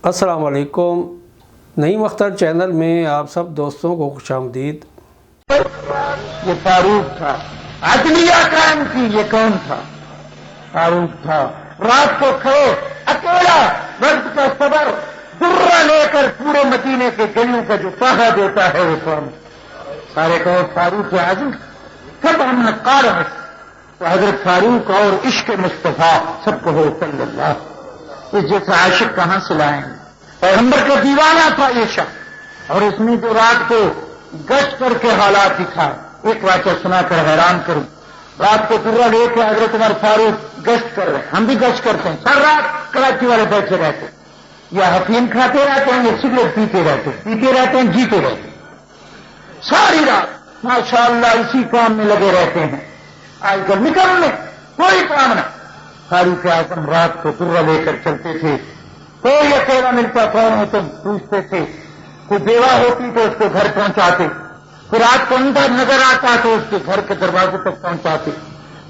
السلام علیکم، نعیم اختر چینل میں آپ سب دوستوں کو خوش آمدید۔ یہ فاروق تھا، عدلیہ قائم کی، یہ کون تھا؟ فاروق تھا۔ رات کو کھڑے اکیلا وقت کا صبر درہ لے کر پورے مدینے کے گلیوں کا جو پہا دیتا ہے وہ کون؟ سارے کہو فاروق اعظم، سب ہم نقار ہے تو حضرت فاروق اور عشق مصطفیٰ سب کہو صلی اللہ۔ اس جیسا عاشق کہاں سے لائیں گے؟ پیغمبر کا دیوانہ تھا یہ شخص، اور اس نے جو رات کو گشت کر کے حالات دکھائے، ایک واقعہ سنا کر حیران کروں۔ رات کو درہ لے کے حضرت عمر فاروق گشت کر رہے ہیں، ہم بھی گشت کرتے ہیں، سر رات کراچی والے بیٹھے رہتے ہیں، یا حفیم کھاتے رہتے ہیں یا سگریٹ پیتے رہتے ہیں، جیتے رہتے ہیں، ساری رات ماشاءاللہ اسی کام میں لگے رہتے ہیں۔ آج کل نکلنے کوئی کام نہ۔ فاروق اعظم رات کو درہ لے کر چلتے تھے، کوئی اکیلا ملتا کون ہو تم پوچھتے تھے، کوئی بیوہ ہوتی تو اس کو گھر پہنچاتے، کوئی رات کو اندر نظر آتا تو اس کے گھر کے دروازے تک پہنچاتے،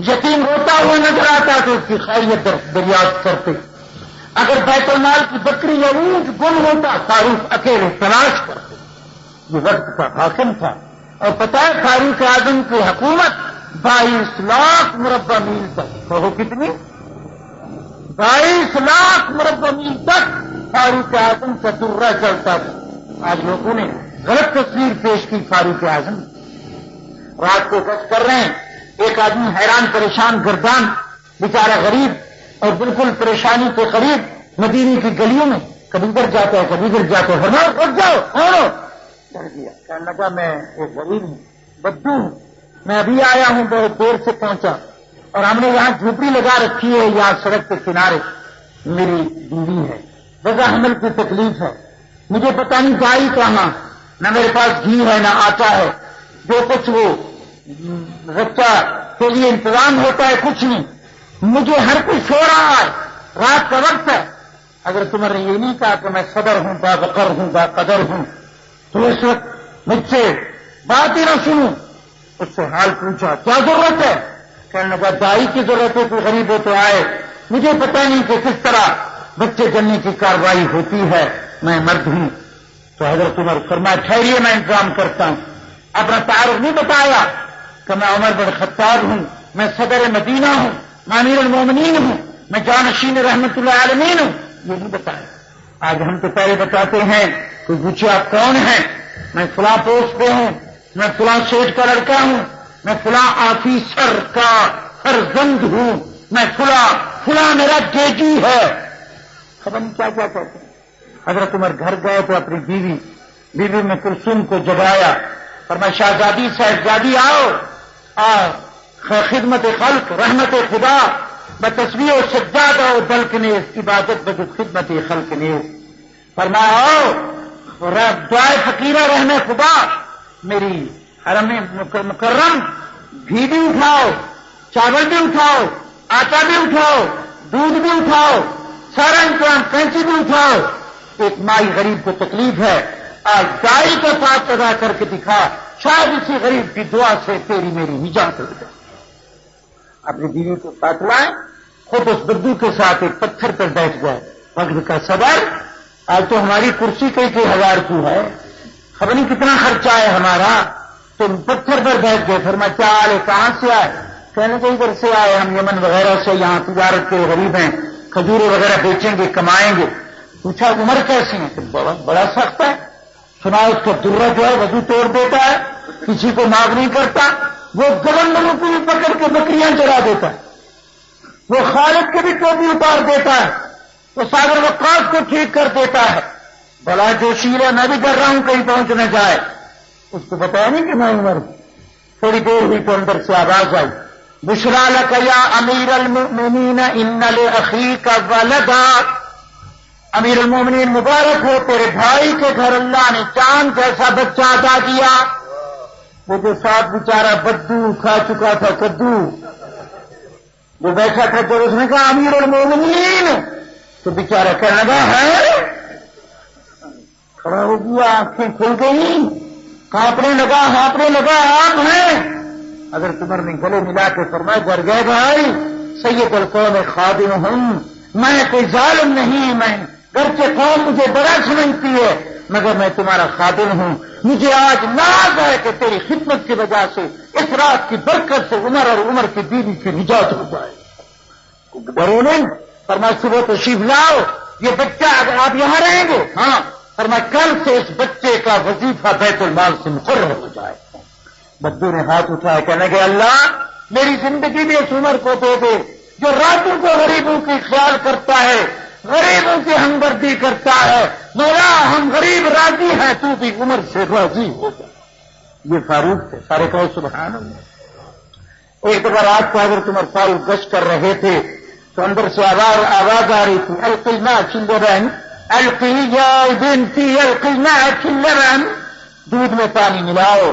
یتیم روتا ہوا نظر آتا تو اس کی خیریت دریافت کرتے، اگر بیت المال کی بکری یا اونٹ گم ہوتا فاروق اکیلے تلاش کرتے۔ یہ وقت کا حاکم تھا، اور پتہ ہے فاروق اعظم کی حکومت 22 لاکھ مربع میل تک، کہو کتنی؟ 22 لاکھ مربع میل تک فاروق اعظم کا درہ چلتا تھا۔ آج لوگوں نے غلط تصویر پیش کی فاروق اعظم، رات کو گشت کر رہے ہیں، ایک آدمی حیران پریشان گردان بیچارہ غریب اور بالکل پریشانی کے قریب مدینے کی گلیوں میں کبھی ادھر جاتا ہے کبھی ادھر جاتا ہے، فرمایا رک جاؤ، کون؟ ڈر گیا، کہنے لگا میں ایک غریب ہوں، بدو ہوں، میں ابھی آیا ہوں، بہت دیر سے پہنچا، اور ہم نے یہاں جھوپڑی لگا رکھی ہے، یہاں سڑک کے کنارے میری بیوی ہے، وضع حمل کی تکلیف ہے، مجھے پتہ نہیں جائی کہاں، نہ میرے پاس گھی ہے نہ آٹا ہے، جو کچھ وہ بچہ کے لیے انتظام ہوتا ہے کچھ نہیں، مجھے ہر کچھ ہو رہا ہے، رات کا وقت ہے۔ اگر تم نے یہ نہیں کہا کہ میں صدر ہوں، باوقر ہوں، باقدر ہوں، تو اس وقت مجھ سے بات ہی نہ سنوں۔ اس سے حال پوچھا کیا ضرورت ہے؟ کہنے لگا دائی کی ضرورت ہے، کوئی غریب ہو تو آئے، مجھے پتہ نہیں کہ کس طرح بچے جننے کی کارروائی ہوتی ہے، میں مرد ہوں۔ تو حضرت عمر فرمایا ٹھہریے میں انتظام کرتا ہوں۔ اپنا تعارف نہیں بتایا کہ میں عمر بن خطاب ہوں، میں صدر مدینہ ہوں، میں امیر المومنین ہوں، میں جانشین رحمت اللہ عالمین ہوں، یہ نہیں بتایا۔ آج ہم تو پہلے بتاتے ہیں، کوئی پوچھے آپ کون ہیں، میں فلاں پوسٹ پہ ہوں، میں فلاں سیٹ کا لڑکا ہوں، میں فلاں آفیسر کا فرزند ہوں، میں فلاں میرا جیجی ہے، خبر نہیں کیا کیا کہتے ہیں۔ حضرت عمر گھر گئے تو اپنی بیوی میں کلثوم کو جگایا، فرمایا شہزادی صاحبزادی آؤ خدمت خلق رحمت خدا بتصویر و سجادہ و دلک نیز عبادت بجد خدمت خلق نیز، فرمایا آؤ دعائے فقیرہ رحمت خدا، میری حرم مکرم گھی بھی اٹھاؤ، چاول بھی اٹھاؤ، آٹا بھی اٹھاؤ، دودھ بھی اٹھاؤ، سارا انتظام، کینچی بھی اٹھاؤ۔ ایک مائی غریب کو تکلیف ہے، آج دائی کے ساتھ ادا کر کے دکھا، شاید اسی غریب کی دعا سے تیری میری نجات ہو جائے۔ اپنی بیوی کو ساتھ لائیں، خود اس بدو کے ساتھ ایک پتھر پر بیٹھ گئے۔ وقت کا صبر، آج تو ہماری کرسی کئی ہزار کی ہے، خبر نہیں کتنا خرچہ ہے ہمارا، تم پتھر پر بیٹھ گئے۔ فرمایا کیا حال ہے، کہاں سے آئے؟ کہنے کو ادھر سے آئے، ہم یمن وغیرہ سے، یہاں تجارت کے غریب ہیں، کھجورے وغیرہ بیچیں گے کمائیں گے۔ پوچھا عمر کیسی ہیں؟ بڑا سخت ہے، سنا اس کا درہ جو ہے وضو توڑ دیتا ہے، کسی کو معاف نہیں کرتا، وہ گورنروں کو بھی پکڑ کے بکریاں چرا دیتا ہے، وہ خالد کے بھی ٹوپی اتار دیتا ہے، وہ ساگر وقاص کو ٹھیک کر دیتا ہے، بڑا جوشیلا، میں بھی ڈر رہا ہوں کہیں پہنچ نہ جائے۔ اس کو بتایا نہیں کہ میں عمر۔ تھوڑی دیر ہوئی تو اندر سے آواز آئی، بشریٰ لک یا امیر المؤمنین ان لاخیک ولدا، امیر المومنین مبارک ہو، تیرے بھائی کے گھر اللہ نے چاند جیسا بچہ عطا کیا۔ وہ جو ساتھ بیچارہ بدو کھا چکا تھا کدو، وہ بیٹھا تھا، جب اس نے کہا امیر المومنین تو بیچارہ کہنے لگا ہے، کھڑا ہو گیا، آنکھیں کھل گئی، کانپنے لگا، ہانپنے لگا، آپ ہیں؟ حضرت عمر نے گلے ملا کے فرمایا ڈر گئے بھائی، سید القوم خادم ہوں، میں کوئی ظالم نہیں، میں گرچہ قوم مجھے بڑا سمجھتی ہے مگر میں تمہارا خادم ہوں. مجھے آج ناز ہے کہ تیری خدمت کی وجہ سے اس رات کی برکت سے عمر اور عمر کی بیوی کی نجات ہو جائے. ڈرو نہیں. فرمایا صبح تشریف لاؤ. یہ بچہ اگر آپ یہاں رہیں گے ہاں فرمایا کل سے اس بچے کا وظیفہ بیت المال سے مقرر ہو جائے. بدو نے ہاتھ اٹھایا کہنے کہ اللہ میری زندگی میں اس عمر کو دے دے جو راتوں کو غریبوں کی خیال کرتا ہے, غریبوں کی ہمدردی کرتا ہے. مولا ہم غریب راضی ہیں, تو بھی عمر سے راضی ہو جائے. یہ فاروق تھے. سارے کہو سبحان اللہ. ایک دفعہ رات کو حضرت عمر فاروق گشت کر رہے تھے تو اندر سے آواز آ رہی تھی القینا چلبن القیا بنتی القینا چلبن, دودھ میں پانی ملاؤ.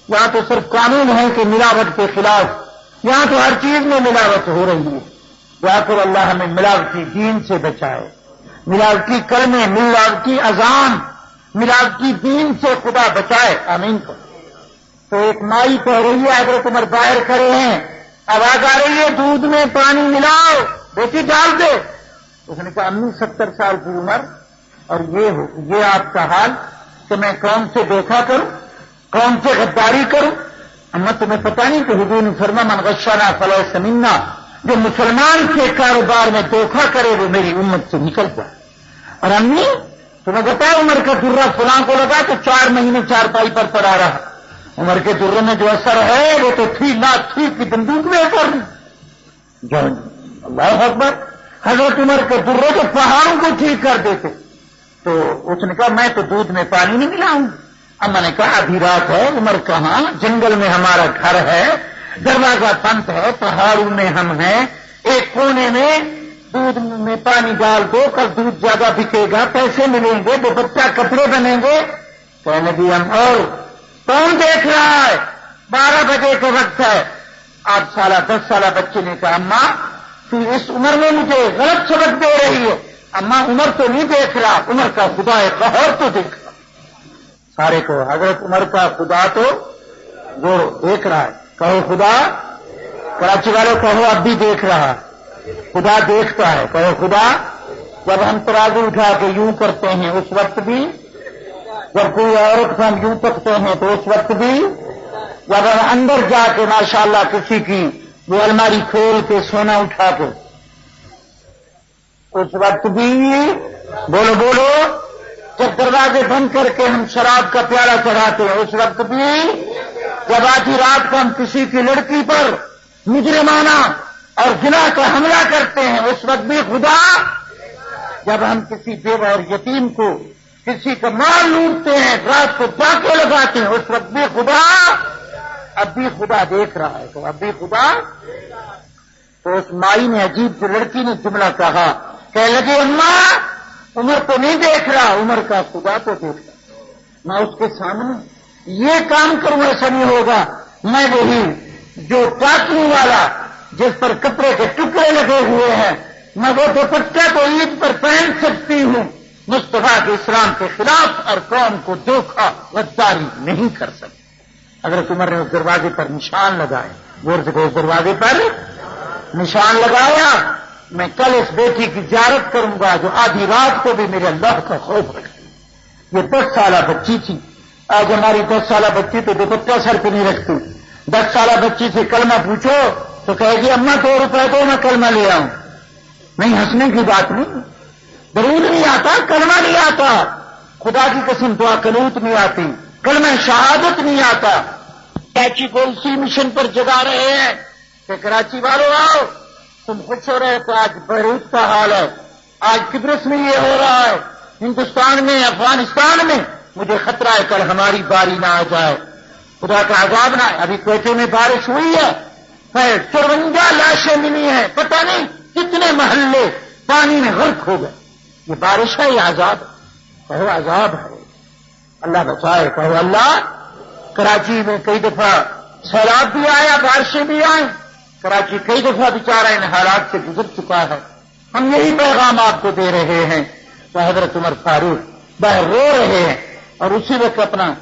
یہاں تو صرف قانون ہے کہ ملاوٹ کے خلاف, یہاں تو ہر چیز میں ملاوٹ ہو رہی ہے. یا پھر اللہ ہمیں ملاوٹی دین سے بچائے, ملاوٹی کلمے, ملاوٹی اذان, ملاوٹی دین سے خدا بچائے. آمین. تو ایک مائی کہہ رہی ہے حضرت عمر باہر کھڑے ہیں, آواز آ رہی ہے دودھ میں پانی ملاؤ, بیٹی ڈال دے. اس نے کہا امی 70 سال کی عمر اور یہ آپ کا حال کہ میں کون سے دیکھا کروں, کون سے غداری کروں. اما تمہیں پتہ نہیں کہ حضور نے فرمایا من غشنا فلیس منا, جو مسلمان کے کاروبار میں دھوکہ کرے وہ میری امت سے نکل جائے. اور امی تمہیں بتایا عمر کا درہ فلاں کو لگا تو 4 مہینے چارپائی پر پڑا رہا. عمر کے درے میں جو اثر ہے وہ تو تھی لاکھ تھی کی بندوق میں اثر جو اللہ اکبر. حضرت عمر کے درے تو پہاڑوں کو ٹھیک کر دیتے. تو اس نے کہا میں تو دودھ میں پانی نہیں ملاؤں. اما نے کہا ابھی رات ہے, عمر کہاں, جنگل میں ہمارا گھر ہے, دروازہ بند ہے, پہاڑوں میں ہم ہیں, ایک کونے میں دودھ میں پانی ڈال دو, کل دودھ زیادہ بکے گا, پیسے ملیں گے, وہ بچہ کپڑے بنیں گے. کہنے بھی ہم اور کون دیکھ رہا ہے, 12 بجے کا وقت ہے. 8 سالہ 10 سالہ بچے نے کہا اماں تو اس عمر میں مجھے غلط سبق دے رہی ہے. اماں عمر تو نہیں دیکھ رہا, عمر کا خدا ہے قہر تو دیکھ رہا. سارے کو حضرت عمر کا خدا تو وہ دیکھ رہا ہے. کہو خدا, کراچی والوں کہو اب بھی دیکھ رہا, خدا دیکھتا ہے. کہو خدا. جب ہم ترازو اٹھا کے یوں کرتے ہیں اس وقت بھی, جب کوئی عورت کو ہم یوں تکتے ہیں تو اس وقت بھی, جب ہم اندر جا کے ماشاءاللہ کسی کی وہ الماری کھول کے سونا اٹھا کے اس وقت بھی, بولو بولو, جب دروازے بند کر کے ہم شراب کا پیالہ چڑھاتے ہیں اس وقت بھی, جب آدھی رات کو ہم کسی کی لڑکی پر مجرمانہ اور گناہ کا حملہ کرتے ہیں اس وقت بھی خدا, جب ہم کسی بیوہ اور یتیم کو کسی کا مال لوٹتے ہیں, رات کو ڈاکے لگاتے ہیں اس وقت بھی خدا. اب بھی خدا دیکھ رہا ہے. تو اب بھی خدا. تو اس مائی نے عجیب سی لڑکی نے جملہ کہا, کہنے لگی اماں عمر تو نہیں دیکھ رہا, عمر کا خدا تو دیکھ رہا. میں اس کے سامنے یہ کام کروں ایسا نہیں ہوگا. میں وہی جو ٹاکنے والا جس پر کپڑے کے ٹکڑے لگے ہوئے ہیں, میں وہ دوپٹہ تو عید پر پہن سکتی ہوں, مصطفیٰ کے اسلام کے خلاف اور قوم کو دھوکہ غداری نہیں کر سکتی. حضرت عمر نے اس دروازے پر نشان لگائے, غور سے اس دروازے پر نشان لگایا, میں کل اس بیٹی کی زیارت کروں گا جو آدھی رات کو بھی میرے اللہ کا خوف رکھتی. یہ 10 سالہ بچی تھی. آج ہماری 10 سالہ بچی تو دوپٹہ سر پہ نہیں رکھتی. 10 سالہ بچی سے کلمہ پوچھو تو کہے گی اماں 2 روپے دو میں کلمہ لے آؤں. نہیں, ہنسنے کی بات نہیں. درود نہیں آتا, کلمہ نہیں آتا, خدا کی قسم دعا قنوت نہیں آتی, کلمہ شہادت نہیں آتا. کراچی کو اسی مشن پر جگا رہے ہیں کہ کراچی والوں آؤ, تم خوش ہو رہے تو آج بیروت کا حال ہے, آج قبرص میں یہ ہو رہا ہے, ہندوستان میں, افغانستان میں. مجھے خطرہ ہے کل ہماری باری نہ آ جائے, خدا کا عذاب نہ آئے. ابھی کوئٹے میں بارش ہوئی ہے, 54 لاشیں ملی ہیں, پتہ نہیں کتنے محلے پانی میں غرق ہو گئے. یہ بارش ہے, یہ عذاب ہے. کہو عذاب ہے, اللہ بچائے. کہو اللہ. کراچی میں کئی دفعہ سیلاب بھی آیا, بارشیں بھی آئیں. کراچی کئی دفعہ بیچارہ ان حالات سے گزر چکا ہے. ہم یہی پیغام آپ کو دے رہے ہیں. تو حضرت عمر فاروق باہر رو رہے ہیں اور اسی وقت اپنا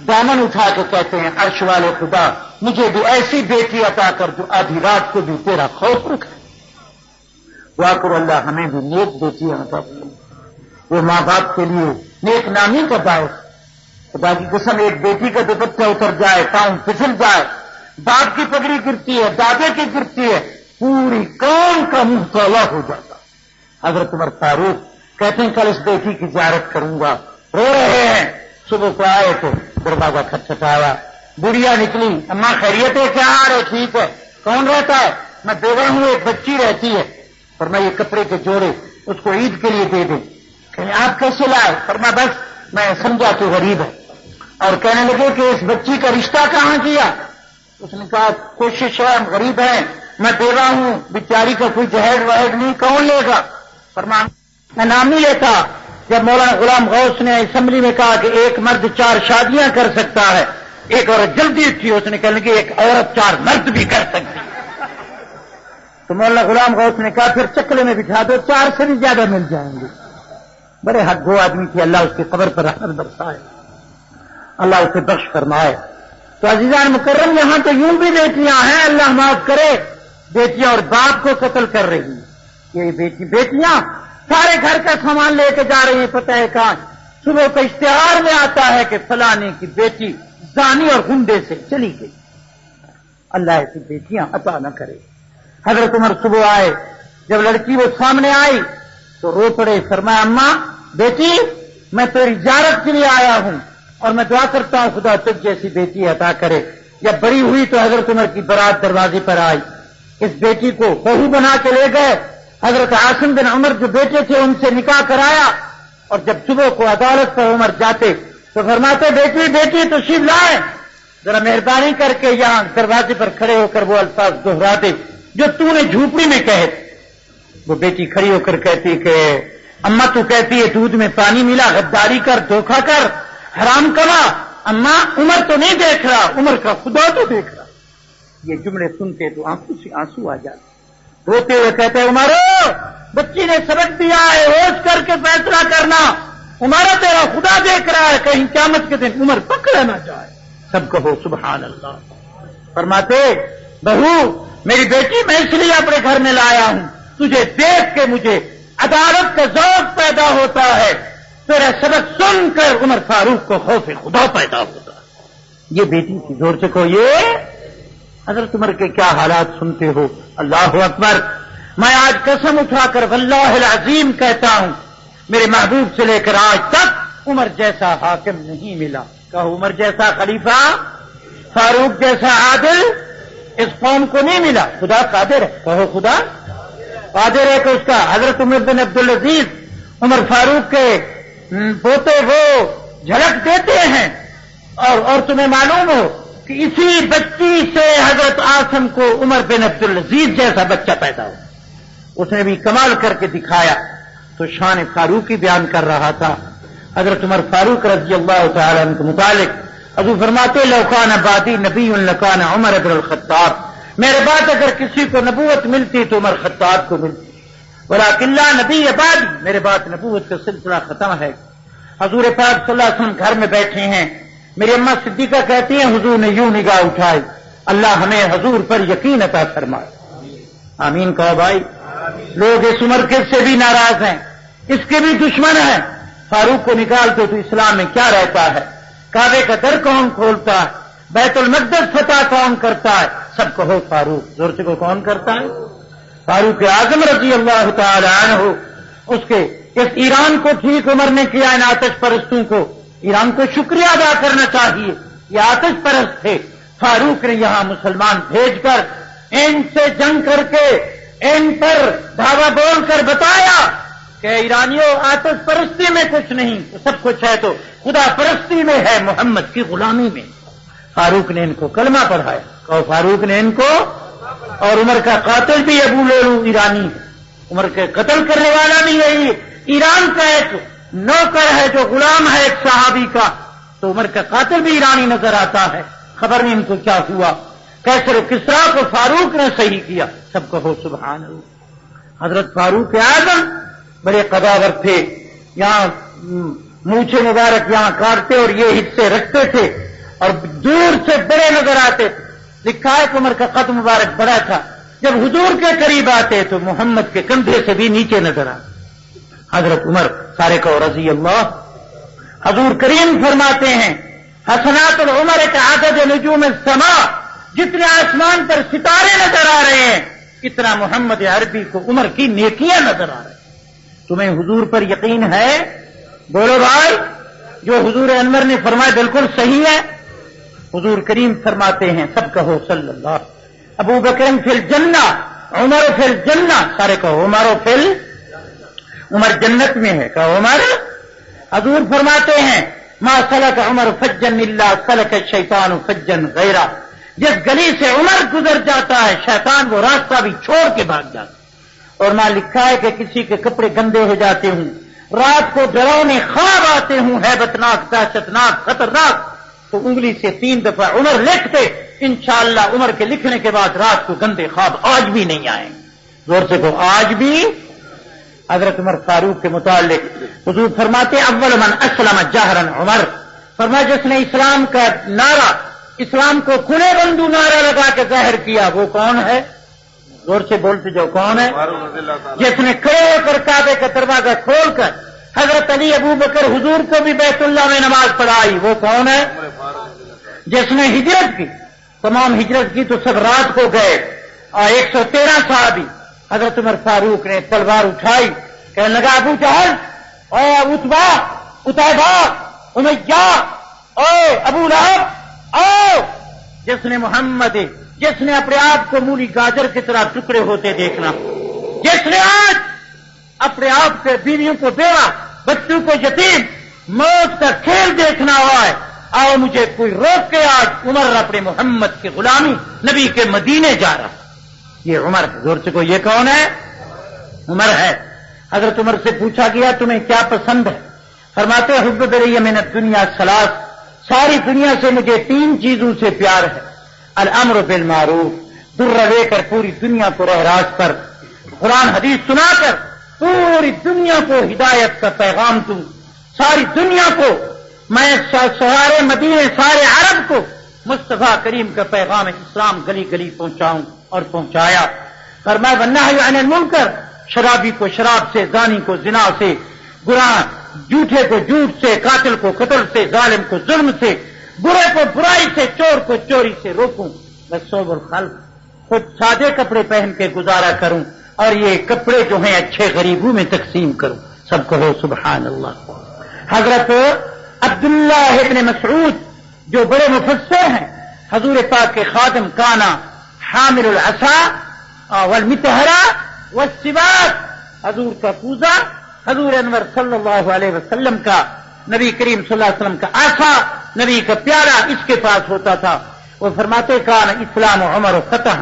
دامن اٹھا کے کہتے ہیں عرش والے خدا مجھے بھی ایسی بیٹی عطا کر جو آدھی رات کو بھی تیرا خوف رکھے. دعا کرو اللہ ہمیں بھی نیک بیٹیاں عطا کرے. وہ ماں باپ کے لیے نیک نامی کا باعث. خدا کی قسم ایک بیٹی کا دوپٹہ اتر جائے, پاؤں پھسل جائے, باپ کی پگڑی گرتی ہے, دادے کی گرتی ہے, پوری قوم کا منہ کالا ہو جاتا. حضرت عمر فاروق کہتے ہیں کل اس بیٹی کی زیارت کروں گا, رو رہے ہیں. صبح کو آئے تو دروازہ کھٹکھٹایا, بڑھیا نکلی, اماں خیریت ہے کیا؟ آ رہے ٹھیک ہے. کون رہتا ہے؟ میں بیوہ ہوں, ایک بچی رہتی ہے. فرمایا یہ کپڑے کے جوڑے اس کو عید کے لیے دے دیں. کہ آپ کیسے لائے؟ فرمایا بس میں سمجھا کہ غریب ہے. اور کہنے لگے کہ اس بچی کا رشتہ کہاں کیا؟ اس نے کہا کوشش ہے, ہم غریب ہیں, میں بیوہ ہوں, بیچاری کا کوئی جہیز وہیز نہیں, کون لے گا؟ فرمایا میں نام نہیں لیتا. جب مولانا غلام غوث نے اسمبلی میں کہا کہ ایک مرد 4 شادیاں کر سکتا ہے, ایک عورت جلدی تھی, اس نے کہنے لگی ایک عورت 4 مرد بھی کر سکتی. تو مولانا غلام غوث نے کہا پھر چکلے میں بٹھا دو, 4 سے بھی زیادہ مل جائیں گے. بڑے حق گو آدمی تھے, اللہ اس کی قبر پر رحمت برسائے, اللہ اسے بخش فرمائے. تو عزیزان مکرم, یہاں تو یوں بھی بیٹیاں ہیں, اللہ معاف کرے, بیٹیاں اور باپ کو قتل کر رہی ہیں. یہ بیٹیاں سارے گھر کا سامان لے کے جا رہی ہیں, پتہ ہے کہاں. صبح کا اشتہار میں آتا ہے کہ فلانے کی بیٹی زانی اور گنڈے سے چلی گئی. اللہ ایسی بیٹیاں عطا نہ کرے. حضرت عمر صبح آئے, جب لڑکی وہ سامنے آئی تو رو پڑے. فرمایا اماں بیٹی میں تیری زیارت کے لیے آیا ہوں اور میں دعا کرتا ہوں خدا تجھ جیسی بیٹی عطا کرے. جب بڑی ہوئی تو حضرت عمر کی برات دروازے پر آئی. اس بیٹی کو بہو بنا کے لے گئے. حضرت عاصم بن عمر جو بیٹے تھے ان سے نکاح کرایا, اور جب صبح کو عدالت پر عمر جاتے تو فرماتے بیٹی بیٹی تشریف لائے, ذرا مہربانی کر کے یہاں دروازے پر کھڑے ہو کر وہ الفاظ دہرا دے جو تو نے جھوپڑی میں کہے. وہ بیٹی کھڑی ہو کر کہتی کہ اماں تو کہتی ہے دودھ میں پانی ملا, غداری کر, دھوکہ کر, حرام کما. اماں عمر تو نہیں دیکھ رہا, عمر کا خدا تو دیکھ رہا. یہ جملے سنتے تو آنکھوں سے آنسو آ جاتے. روتے ہوئے کہتے عمر بچی نے سبق دیا ہے, ہوش کر کے فیصلہ کرنا. عمر تیرا خدا دیکھ رہا ہے, کہیں قیامت کے دن عمر پکڑا نہ جائے. سب کہو سبحان اللہ. فرماتے بہو میری بیٹی میں اس لیے اپنے گھر میں لایا ہوں, تجھے دیکھ کے مجھے عدالت کا ذوق پیدا ہوتا ہے, تیرا سبق سن کر عمر فاروق کو خوف خدا پیدا ہوتا ہے. یہ بیٹی کی زور سے کو یہ حضرت عمر کے کیا حالات سنتے ہو. اللہ اکبر. میں آج قسم اٹھا کر واللہ العظیم کہتا ہوں میرے محبوب سے لے کر آج تک عمر جیسا حاکم نہیں ملا. کہو عمر جیسا خلیفہ, فاروق جیسا عادل اس قوم کو نہیں ملا. خدا قادر ہے, کہو خدا قادر ہے کہ اس کا. حضرت عمر بن عبدالعزیز عمر فاروق کے پوتے وہ جھلک دیتے ہیں, اور تمہیں معلوم ہو کہ اسی بچی سے حضرت عاصم کو عمر بن عبدالعزیز جیسا بچہ پیدا ہوا. اس نے بھی کمال کر کے دکھایا. تو شان فاروقی بیان کر رہا تھا. حضرت عمر فاروق رضی اللہ تعالی عنہ کے متعلق حضور فرماتے لو کان بعدی نبی لکان عمر بن الخطاب, میرے بعد اگر کسی کو نبوت ملتی تو عمر خطاب کو ملتی. ولکن لا نبی بعدی, میرے بعد نبوت کا سلسلہ ختم ہے. حضور پاک صلی اللہ علیہ وسلم گھر میں بیٹھے ہیں. میری اماں صدیقہ کہتی ہیں حضور نے یوں نگاہ اٹھائی, اللہ ہمیں حضور پر یقین عطا فرمائے. آمین کہو بھائی. لوگ اس عمر کے سے بھی ناراض ہیں, اس کے بھی دشمن ہیں. فاروق کو نکالتے تو اسلام میں کیا رہتا ہے؟ کعبے کا در کون کھولتا ہے؟ بیت المقدس فتح کون کرتا ہے؟ سب کہو فاروق. زور سے کو کون کرتا ہے؟ فاروق اعظم رضی اللہ تعالی عنہ. اس کے اس ایران کو ٹھیک عمر نے کیا, ان آتش پرستوں کو ایران کو شکریہ ادا کرنا چاہیے. یہ آتش پرست تھے. فاروق نے یہاں مسلمان بھیج کر ان سے جنگ کر کے ان پر دھاوا بول کر بتایا کہ ایرانیوں آتش پرستی میں کچھ نہیں, سب کچھ ہے تو خدا پرستی میں ہے, محمد کی غلامی میں. فاروق نے ان کو کلمہ پڑھایا. کہو فاروق نے ان کو. اور عمر کا قاتل بھی ابو لولو ایرانی ہے, عمر کے قتل کرنے والا بھی یہی ہے. ایران کا ایک نوکر ہے جو غلام ہے ایک صحابی کا, تو عمر کا قاتل بھی ایرانی نظر آتا ہے. خبر نہیں ان کو کیا ہوا. کیسر و کسرا کو فاروق نے صحیح کیا. سب کہو سبحان اللہ. حضرت فاروق اعظم بڑے قداور تھے. یہاں مونچھے مبارک یہاں کاٹتے اور یہ حصے رکھتے تھے اور دور سے بڑے نظر آتے تھے. لکھا ہے کہ عمر کا قد مبارک بڑا تھا. جب حضور کے قریب آتے تو محمد کے کندھے سے بھی نیچے نظر آتے. حضرت عمر سارے کو رضی اللہ. حضور کریم فرماتے ہیں حسنات العمر کا عدد نجوم السماء، جتنے آسمان پر ستارے نظر آ رہے ہیں اتنا محمد عربی کو عمر کی نیکیاں نظر آ رہے ہیں. تمہیں حضور پر یقین ہے؟ بولو بھائی. جو حضور انور نے فرمایا بالکل صحیح ہے. حضور کریم فرماتے ہیں سب کہو صلی اللہ. ابو بکر فی الجنہ، عمر فی الجنہ، سارے کہو عمر جنت میں ہے. کہو عمر. حضور فرماتے ہیں ما سلک عمر فجن الا سلک الشیطان فجن غیرہ. جس گلی سے عمر گزر جاتا ہے شیطان وہ راستہ بھی چھوڑ کے بھاگ جاتا ہے. اور نہ لکھا ہے کہ کسی کے کپڑے گندے ہو جاتے ہوں، رات کو ڈراؤنے خواب آتے ہوں ہیبتناک، دہشتناک، خطرناک، تو انگلی سے 3 دفعہ عمر لکھتے. انشاءاللہ عمر کے لکھنے کے بعد رات کو گندے خواب آج بھی نہیں آئیں. زور سے کہو آج بھی. حضرت عمر فاروق کے متعلق حضور فرماتے اول من اسلم جہرا عمر. فرمایا جس نے اسلام کا نعرہ، اسلام کو کھلے بندو نعرہ لگا کے ظاہر کیا وہ کون ہے؟ زور سے بولتے جو کون ہے؟ جس نے کھڑے ہو کر کعبے کا دروازہ کھول کر حضرت علی، ابو بکر، حضور کو بھی بیت اللہ میں نماز پڑھائی وہ کون ہے؟ جس نے ہجرت کی، تمام ہجرت کی تو سب رات کو گئے، اور 113 صحابی. حضرت عمر فاروق نے تلوار اٹھائی، کہنے لگا ابو جہل، اے عتبہ، عتیبہ، امیہ، اے ابو لہب، آؤ. جس نے محمد، جس نے اپنے آپ کو مولی گاجر کی طرح ٹکڑے ہوتے دیکھنا، جس نے آج اپنے آپ سے بیویوں کو بیوہ، بچوں کو یتیم، موت کا کھیل دیکھنا ہوا ہے، آؤ مجھے کوئی روک کے. آج عمر اپنے محمد کی غلامی، نبی کے مدینے جا رہا. یہ عمر. زور سے کو یہ کون ہے؟ عمر ہے. حضرت عمر سے پوچھا گیا تمہیں کیا پسند ہے؟ فرماتے حب بری من الدنیا ثلاث، ساری دنیا سے مجھے 3 چیزوں سے پیار ہے. الامر بالمعروف، در لے کر پوری دنیا کو راہ راست پر قرآن حدیث سنا کر پوری دنیا کو ہدایت کا پیغام دوں. ساری دنیا کو میں سارے مدینے، سارے عرب کو مصطفیٰ کریم کا پیغام اسلام گلی گلی پہنچاؤں، اور پہنچایا. فرمایا والنہی عن المنکر، شرابی کو شراب سے، زانی کو زنا سے، گناہ جھوٹے کو جھوٹ سے، قاتل کو قتل سے، ظالم کو ظلم سے، برے کو برائی سے، چور کو چوری سے روکوں. وصوب الخلق، خود سادے کپڑے پہن کے گزارا کروں، اور یہ کپڑے جو ہیں اچھے غریبوں میں تقسیم کروں. سب کہو سبحان اللہ. حضرت عبداللہ ابن مسعود جو بڑے مفسر ہیں، حضور پاک کے خادم، کانا حامل العصا والمطہرہ والسواک، حضور کا پوزا، حضور انور صلی اللہ علیہ وسلم کا، نبی کریم صلی اللہ علیہ وسلم کا عصا، نبی کا پیارا اس کے پاس ہوتا تھا. وہ فرماتے کان اسلام عمر فتح،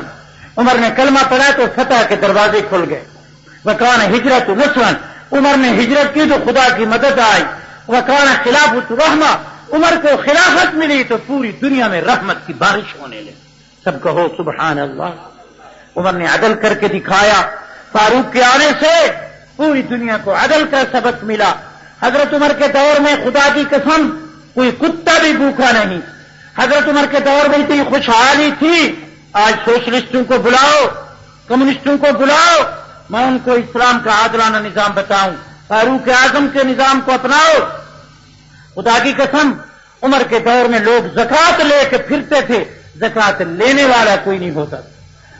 عمر نے کلمہ پڑھا تو فتح کے دروازے کھل گئے. وکان ہجرت نصرا، عمر نے ہجرت کی تو خدا کی مدد آئی. وکان خلافت رحمہ، عمر کو خلافت ملی تو پوری دنیا میں رحمت کی بارش ہونے لگی. سب کہو سبحان اللہ. عمر نے عدل کر کے دکھایا. فاروق کے آنے سے پوری دنیا کو عدل کا سبق ملا. حضرت عمر کے دور میں خدا کی قسم کوئی کتا بھی بھوکا نہیں. حضرت عمر کے دور میں اتنی خوشحالی تھی. آج سوشلسٹوں کو بلاؤ، کمیونسٹوں کو بلاؤ، میں ان کو اسلام کا عادلانہ نظام بتاؤں. فاروق اعظم کے نظام کو اپناؤ. خدا کی قسم عمر کے دور میں لوگ زکوٰۃ لے کے پھرتے تھے، زکوٰۃ لینے والا کوئی نہیں ہوتا.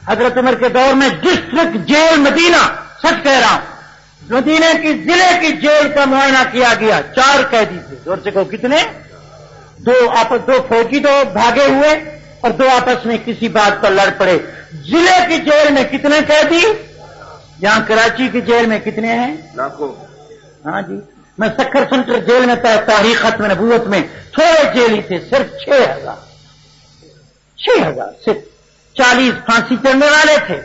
حضرت عمر کے دور میں ڈسٹرکٹ جیل مدینہ، سچ کہہ رہا ہوں، مدینہ کی ضلع کی جیل کا معائنہ کیا گیا. 4 قیدی تھے. زور سے کہو کتنے؟ 2 فوجی تو بھاگے ہوئے اور 2 آپس میں کسی بات پر لڑ پڑے. ضلع کی جیل میں کتنے قیدی؟ یہاں کراچی کی جیل میں کتنے ہیں؟ ہاں جی، میں سکھر سینٹر جیل میں تاریخ ختم نبوت میں تھوڑے جیلی تھے، صرف 6,000 صرف 40 پھانسی چڑھنے والے تھے.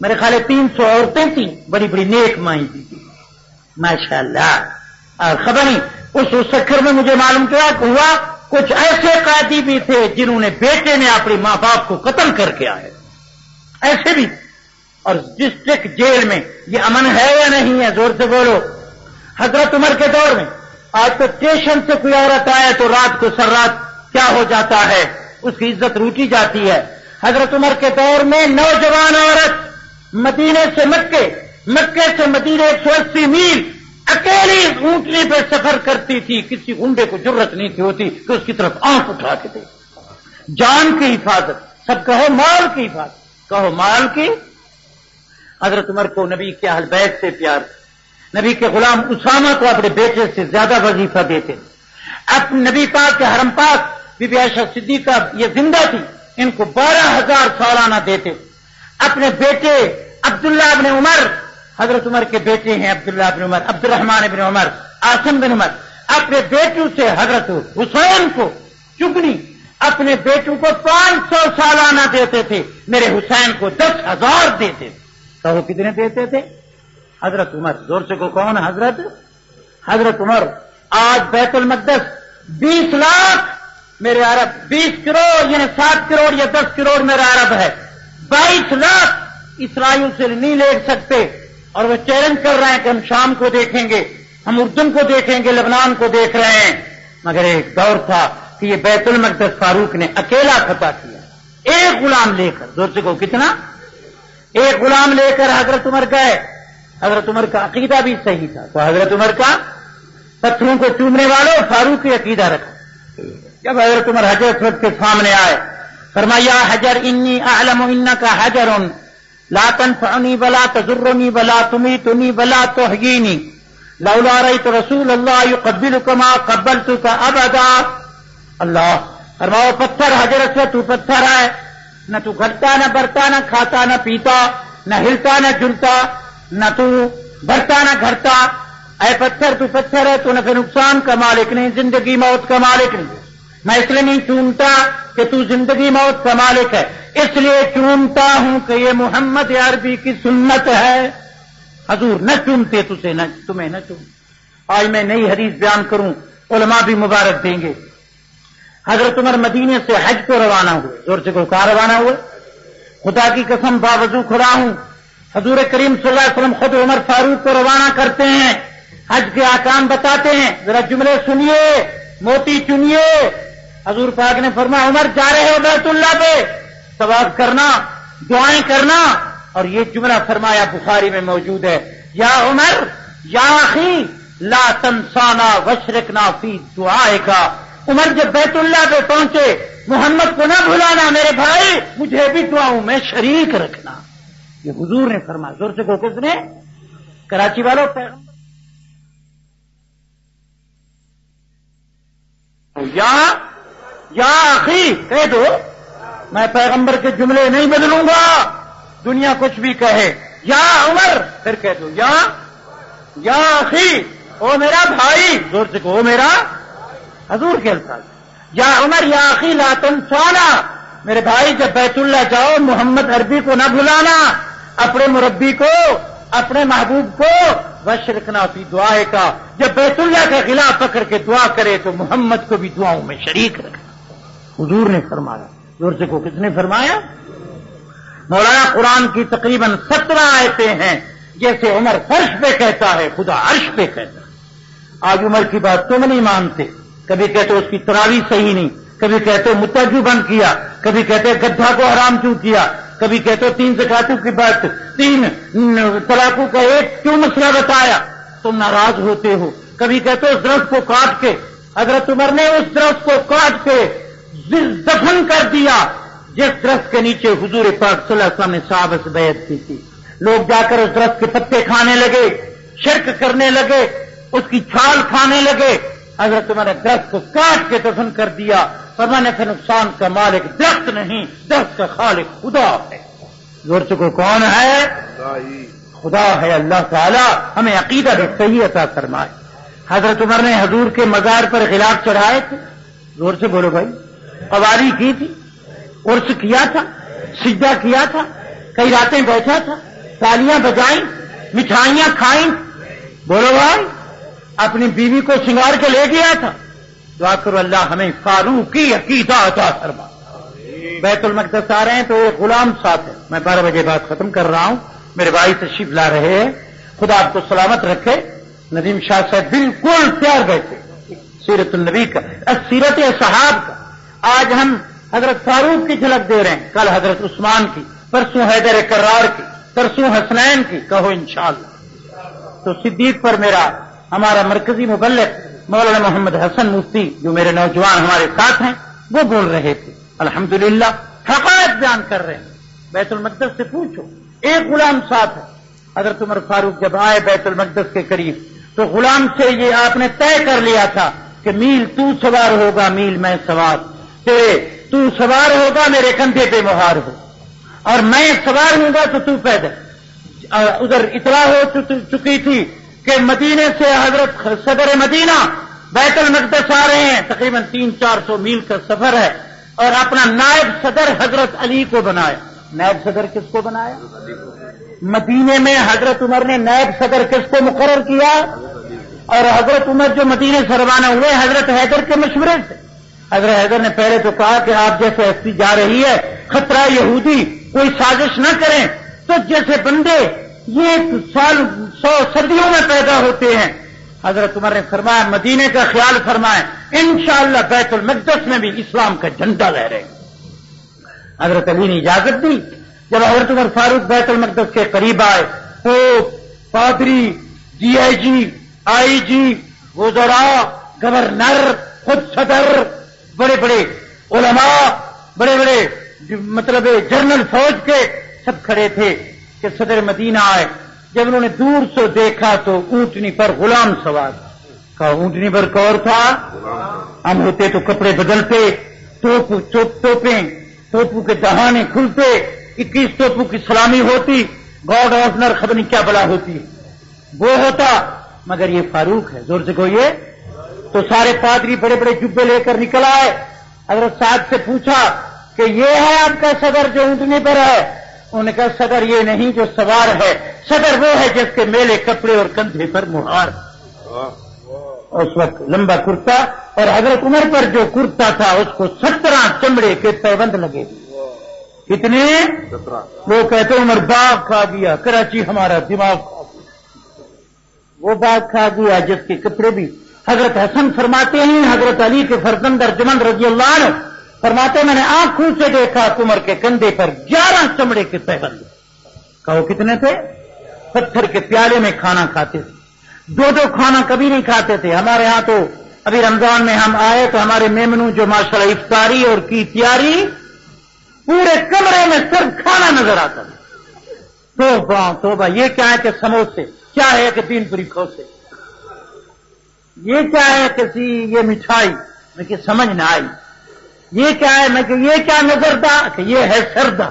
میرے خیال 300 عورتیں تھیں، بڑی بڑی نیک مائیں تھی ماشاء اللہ. اور خبر نہیں اس سکھر میں مجھے معلوم کیا ہوا کچھ ایسے قیدی بھی تھے جنہوں نے بیٹے نے اپنے ماں باپ کو قتل کر کے آئے، ایسے بھی. اور ڈسٹرکٹ جیل میں یہ امن ہے یا نہیں ہے؟ زور سے بولو. حضرت عمر کے دور میں آج تو اسٹیشن سے کوئی عورت آئے تو رات کو سر رات کیا ہو جاتا ہے، اس کی عزت روٹی جاتی ہے. حضرت عمر کے دور میں نوجوان عورت مدینے سے مکے، مکے سے مدینے 180 میل اکیلی اونٹنی پہ سفر کرتی تھی، کسی گنڈے کو جرت نہیں تھی ہوتی کہ اس کی طرف آنکھ اٹھا کے دے. جان کی حفاظت، سب کہو مال کی حفاظت، کہو مال کی. حضرت عمر کو نبی کے اہل بیت سے پیار، نبی کے غلام اسامہ کو اپنے بیٹے سے زیادہ وظیفہ دیتے. اب نبی پاک کے حرم پاک بی بی عائشہ صدیقہ یہ زندہ تھی، ان کو 12,000 سالانہ دیتے. اپنے بیٹے عبداللہ ابن عمر، حضرت عمر کے بیٹے ہیں عبداللہ ابن عمر، عبد الرحمن ابن عمر، عاصم بن عمر، اپنے بیٹوں سے حضرت حسین کو چگنی اپنے بیٹوں کو 500 سالانہ دیتے تھے، میرے حسین کو 10,000 دیتے تھے. تو وہ کتنے دیتے تھے؟ حضرت عمر. زور سے کو کون؟ حضرت عمر. آج بیت المقدس 20 لاکھ میرے عرب، 20 کروڑ یعنی 7 کروڑ یا 10 کروڑ میرا عرب ہے، 22 لاکھ اسرائیل سے نہیں لے سکتے. اور وہ چیلنج کر رہے ہیں کہ ہم شام کو دیکھیں گے، ہم اردن کو دیکھیں گے، لبنان کو دیکھ رہے ہیں. مگر ایک دور تھا کہ یہ بیت المقدس فاروق نے اکیلا فتح کیا، ایک غلام لے کر. زور سے کو کتنا؟ ایک غلام لے کر حضرت عمر گئے. حضرت عمر کا عقیدہ بھی صحیح تھا، تو حضرت عمر کا پتھروں کو چومنے والوں فاروق کی عقیدہ رکھا. جب حضرت عمر حجر اسود کے سامنے آئے، فرمایا حجر انی اعلم انک حجر لا تنفعنی ولا تضرنی ولا تمیتنی ولا تحیینی لولا رأیت رسول اللہ یقبلک ما قبلتک ابدا. اللہ فرماؤ پتھر حجر اسود، تو پتھر ہے، نہ تو گھٹتا نہ برتا نہ کھاتا نہ پیتا نہ ہلتا نہ جلتا، نہ تو بھرتا نہ گھرتا. اے پتھر تو پتھر ہے، تو نفع نقصان کا مالک نہیں، زندگی موت کا مالک نہیں. میں اس لیے نہیں چونتا کہ تو زندگی موت کا مالک ہے، اس لیے چونتا ہوں کہ یہ محمد عربی کی سنت ہے. حضور نہ چونتے تجھے، نہ تمہیں نہ چون. آج میں نئی حدیث بیان کروں، علماء بھی مبارک دیں گے. حضرت عمر مدینے سے حج کو روانہ ہوئے. زور سے کو کہاں روانہ ہوئے؟ خدا کی قسم باوضو کھڑا ہوں، حضور کریم صلی اللہ علیہ وسلم خود عمر فاروق کو روانہ کرتے ہیں، حج کے احکام بتاتے ہیں. ذرا جملے سنیے، موتی چنیے. حضور پاک نے فرمایا عمر جا رہے ہو بیت اللہ پہ، طواف کرنا، دعائیں کرنا. اور یہ جملہ فرمایا بخاری میں موجود ہے، یا عمر یا اخی لا تنسانا واشرکنا فی دعائک. عمر جب بیت اللہ پہ پہنچے، محمد کو نہ بھلانا میرے بھائی، مجھے بھی دعاؤں میں شریک رکھنا. یہ حضور نے فرمایا. زور سے کو کس نے؟ کراچی والوں پیغمبر. یا اخی کہہ دو، میں پیغمبر کے جملے نہیں بدلوں گا، دنیا کچھ بھی کہے. یا عمر پھر کہہ دو، یا اخی، او میرا بھائی. زور سے کہو میرا، حضور کے الفاظ. یا عمر یا اخی لا تنسانا، میرے بھائی جب بیت اللہ جاؤ محمد عربی کو نہ بھلانا، اپنے مربی کو، اپنے محبوب کو. واشرکنا فی دعائے کا، جب بیت اللہ کا خلاف پکڑ کے دعا کرے تو محمد کو بھی دعاؤں میں شریک رکھنا. حضور نے فرمایا. زور سے کو کس نے فرمایا؟ مولانا قرآن کی تقریباً 17 آیتیں ہیں جیسے عمر فرش پہ کہتا ہے، خدا عرش پہ کہتا ہے. آج عمر کی بات تم نہیں مانتے، کبھی کہتے اس کی تراویح صحیح نہیں، کبھی کہتے متوجہ بند کیا، کبھی کہتے گدھا کو حرام کیوں کیا، کبھی کہتے 3 زکاتوں کی بات، 3 طلاقوں کا ایک کیوں مسئلہ بتایا، تم ناراض ہوتے ہو. کبھی کہتے اس درخت کو کاٹ کے، حضرت عمر نے اس درخت کو کاٹ کے دفن کر دیا جس درخت کے نیچے حضور پاک صلی اللہ علیہ وسلم نے صحابہ سے بیعت کی تھی. لوگ جا کر اس درخت کے پتے کھانے لگے، شرک کرنے لگے، اس کی چھال کھانے لگے. حضرت عمر نے درخت کو کاٹ کے دفن کر دیا. فرمانے سے نقصان کا مالک درخت نہیں، درخت کا خالق خدا ہے. زور سے کو کون ہے؟ خدا ہے، اللہ تعالی. ہمیں عقیدہ بھی صحیح عطا فرمائے. حضرت عمر نے حضور کے مزار پر غلاف چڑھائے تھے. زور سے بولو بھائی. قواری کی تھی، عرس کیا تھا، سجدہ کیا تھا، کئی راتیں بیٹھا تھا، تالیاں بجائیں، مٹھائیاں کھائیں. بولو بھائی. اپنی بیوی کو سنگار کے لے گیا تھا. دعا کرو اللہ ہمیں فاروقی عقیدہ عطا فرمائے. بیت المقدس آ رہے ہیں تو ایک غلام ساتھ ہے. میں 12 بجے بات ختم کر رہا ہوں. میرے بھائی تشریف لا رہے ہیں، خدا آپ کو سلامت رکھے. ندیم شاہ صاحب بالکل تیار بیٹھے. سیرت النبی کا، سیرت صحاب کا. آج ہم حضرت فاروق کی جھلک دے رہے ہیں، کل حضرت عثمان کی، پرسوں حیدر کرار کی، پرسوں حسنین کی. کہو انشاءاللہ. تو صدیق پر میرا ہمارا مرکزی مبلغ مولانا محمد حسن مفتی جو میرے نوجوان ہمارے ساتھ ہیں وہ بول رہے تھے، الحمدللہ حقائق بیان کر رہے ہیں۔ بیت المقدس سے پوچھو، ایک غلام ساتھ ہے۔ حضرت عمر فاروق جب آئے بیت المقدس کے قریب تو غلام سے یہ آپ نے طے کر لیا تھا کہ میل تو سوار ہوگا، میل میں سوار، تو سوار ہوگا میرے کندھے پہ مہار ہو، اور میں سوار ہوں گا تو پیدل۔ ادھر اطلاع ہو چکی تھی کہ مدینے سے حضرت صدر مدینہ بیت المقدس آ رہے ہیں، تقریباً 300-400 میل کا سفر ہے، اور اپنا نائب صدر حضرت علی کو بنایا۔ نائب صدر کس کو بنایا؟ مدینے میں حضرت عمر نے نائب صدر کس کو مقرر کیا؟ اور حضرت عمر جو مدینے سے روانہ ہوئے حضرت حیدر کے مشورے سے۔ حضرت حیدر نے پہلے تو کہا کہ آپ جیسے ہستی جا رہی ہے، خطرہ یہودی کوئی سازش نہ کریں، تو جیسے بندے یہ 100 صدیوں میں پیدا ہوتے ہیں۔ حضرت عمر نے فرمایا مدینے کا خیال فرمائیں، انشاءاللہ بیت المقدس میں بھی اسلام کا جھنڈا لہرے گا۔ حضرت علی نے اجازت دی۔ جب حضرت عمر فاروق بیت المقدس کے قریب آئے، پوپ، پادری، ڈی آئی جی، آئی جی، وزراء، گورنر، خود صدر، بڑے بڑے علماء، بڑے بڑے مطلب جنرل فوج کے سب کھڑے تھے کہ صدر مدینہ آئے۔ جب انہوں نے دور سے دیکھا تو اونٹنی پر غلام سوار، کہا اونٹنی پر کور تھا، ہم ہوتے تو کپڑے بدلتے، توپوں کے دہانے کھلتے، 21 توپوں کی سلامی ہوتی، گارڈ آفنر خبر نہیں کیا بلا ہوتی، وہ ہوتا، مگر یہ فاروق ہے، زور سے کوئی ہے۔ تو سارے پادری بڑے بڑے جبے لے کر نکل آئے۔ حضرت سعد سے پوچھا کہ یہ ہے آپ کا صدر جو اونٹنی پر ہے؟ انہوں نے کہا صدر یہ نہیں جو سوار ہے، صدر وہ ہے جس کے میلے کپڑے اور کندھے پر مہار۔ اس وقت لمبا کرتا، اور حضرت عمر پر جو کرتا تھا اس کو 17 چمڑے کے پیبند لگے۔ کتنے؟ 17۔ وہ کہتے عمر باغ کھا گیا، کراچی ہمارا دماغ کھا گیا، وہ باغ کھا گیا جس کے کپڑے بھی۔ حضرت حسن فرماتے ہیں، حضرت علی کے فرزند ارجمند رضی اللہ عنہ فرماتے میں نے آنکھوں سے دیکھا عمر کے کندھے پر 11 چمڑے کے پیبند۔ کہو کتنے تھے؟ پتھر کے پیالے میں کھانا کھاتے تھے، 2 کھانا کبھی نہیں کھاتے تھے۔ ہمارے ہاں تو ابھی رمضان میں ہم آئے تو ہمارے میمنو جو ماشاءاللہ افطاری اور کی تیاری، پورے کمرے میں صرف کھانا نظر آتا تھا۔ توبہ توبہ، یہ کیا ہے کہ سموسے، کیا ہے کہ 3 پوری کھوسے، یہ کیا ہے کسی یہ مٹھائی، میں کہ سمجھ نہ آئی، یہ کیا ہے، میں کہ یہ کیا نظردہ، کہ یہ ہے سردہ،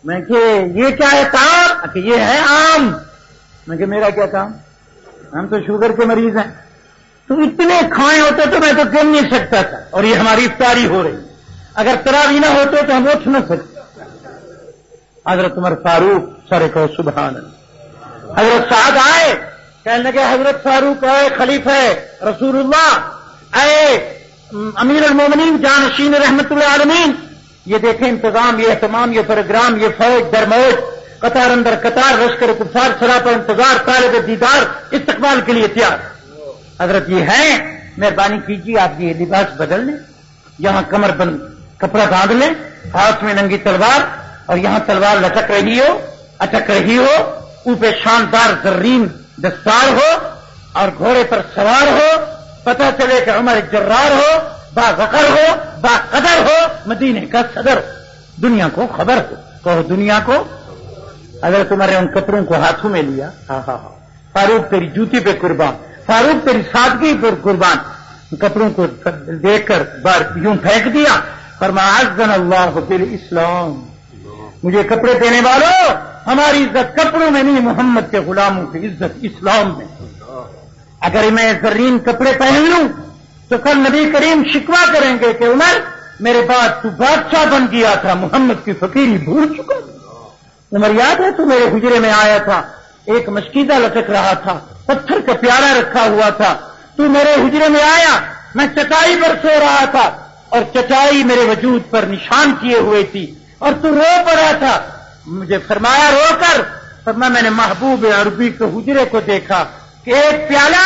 میں کہ یہ کیا ہے تار، کہ یہ ہے آم، میں کہ میرا کیا کام، ہم تو شوگر کے مریض ہیں۔ تو اتنے کھائے ہوتے تو میں تو گن نہیں سکتا تھا، اور یہ ہماری افطاری ہو رہی، اگر تراویح نہ ہوتے تو ہم اٹھ نہ سکتے۔ حضرت عمر فاروق سارے کو سبحان اللہ۔ حضرت سعد آئے، کہنے لگے حضرت فاروق آئے، خلیفہ رسول اللہ آئے، امیر المومنین جانشین رحمت اللہ عالمین، یہ دیکھیں انتظام، یہ اہتمام، یہ پروگرام، یہ فوج در موج، قطار اندر قطار، لشکر کفار سراپا انتظار، طالب دیدار استقبال کے لیے تیار۔ حضرت یہ ہیں، مہربانی کیجیے آپ یہ لباس بدل لیں، یہاں کمر بند کپڑا باندھ لیں، ہاتھ میں ننگی تلوار، اور یہاں تلوار لٹک رہی ہو، اٹک رہی ہو، اوپر شاندار زرین دستار ہو، اور گھوڑے پر سوار ہو، پتہ چلے کہ عمر جرار ہو، باوقر ہو، باقدر ہو، مدینے کا صدر، دنیا کو خبر ہو، کہو دنیا کو۔ حضرت عمر نے ان کپڑوں کو ہاتھوں میں لیا، ہاں ہاں ہاں، فاروق تیری جوتی پہ قربان، فاروق تیری سادگی پر قربان، کپڑوں کو دیکھ کر بار یوں پھینک دیا، فرمایا اذن اللہ بالاسلام، مجھے کپڑے دینے والوں ہماری عزت کپڑوں میں نہیں، محمد کے غلاموں کی عزت اسلام میں۔ اگر میں زرین کپڑے پہن لوں تو کل نبی کریم شکوہ کریں گے کہ عمر میرے بعد تو بادشاہ بن گیا تھا، محمد کی فقیری بھول چکا۔ عمر یاد ہے تو میرے حجرے میں آیا تھا، ایک مشکیزہ لٹک رہا تھا، پتھر کا پیالہ رکھا ہوا تھا، تو میرے حجرے میں آیا، میں چٹائی پر سو رہا تھا، اور چٹائی میرے وجود پر نشان کیے ہوئے تھی، اور تو رو پڑا تھا، مجھے فرمایا رو کر، فرمایا میں نے محبوب عربی کے حجرے کو دیکھا کہ ایک پیالہ،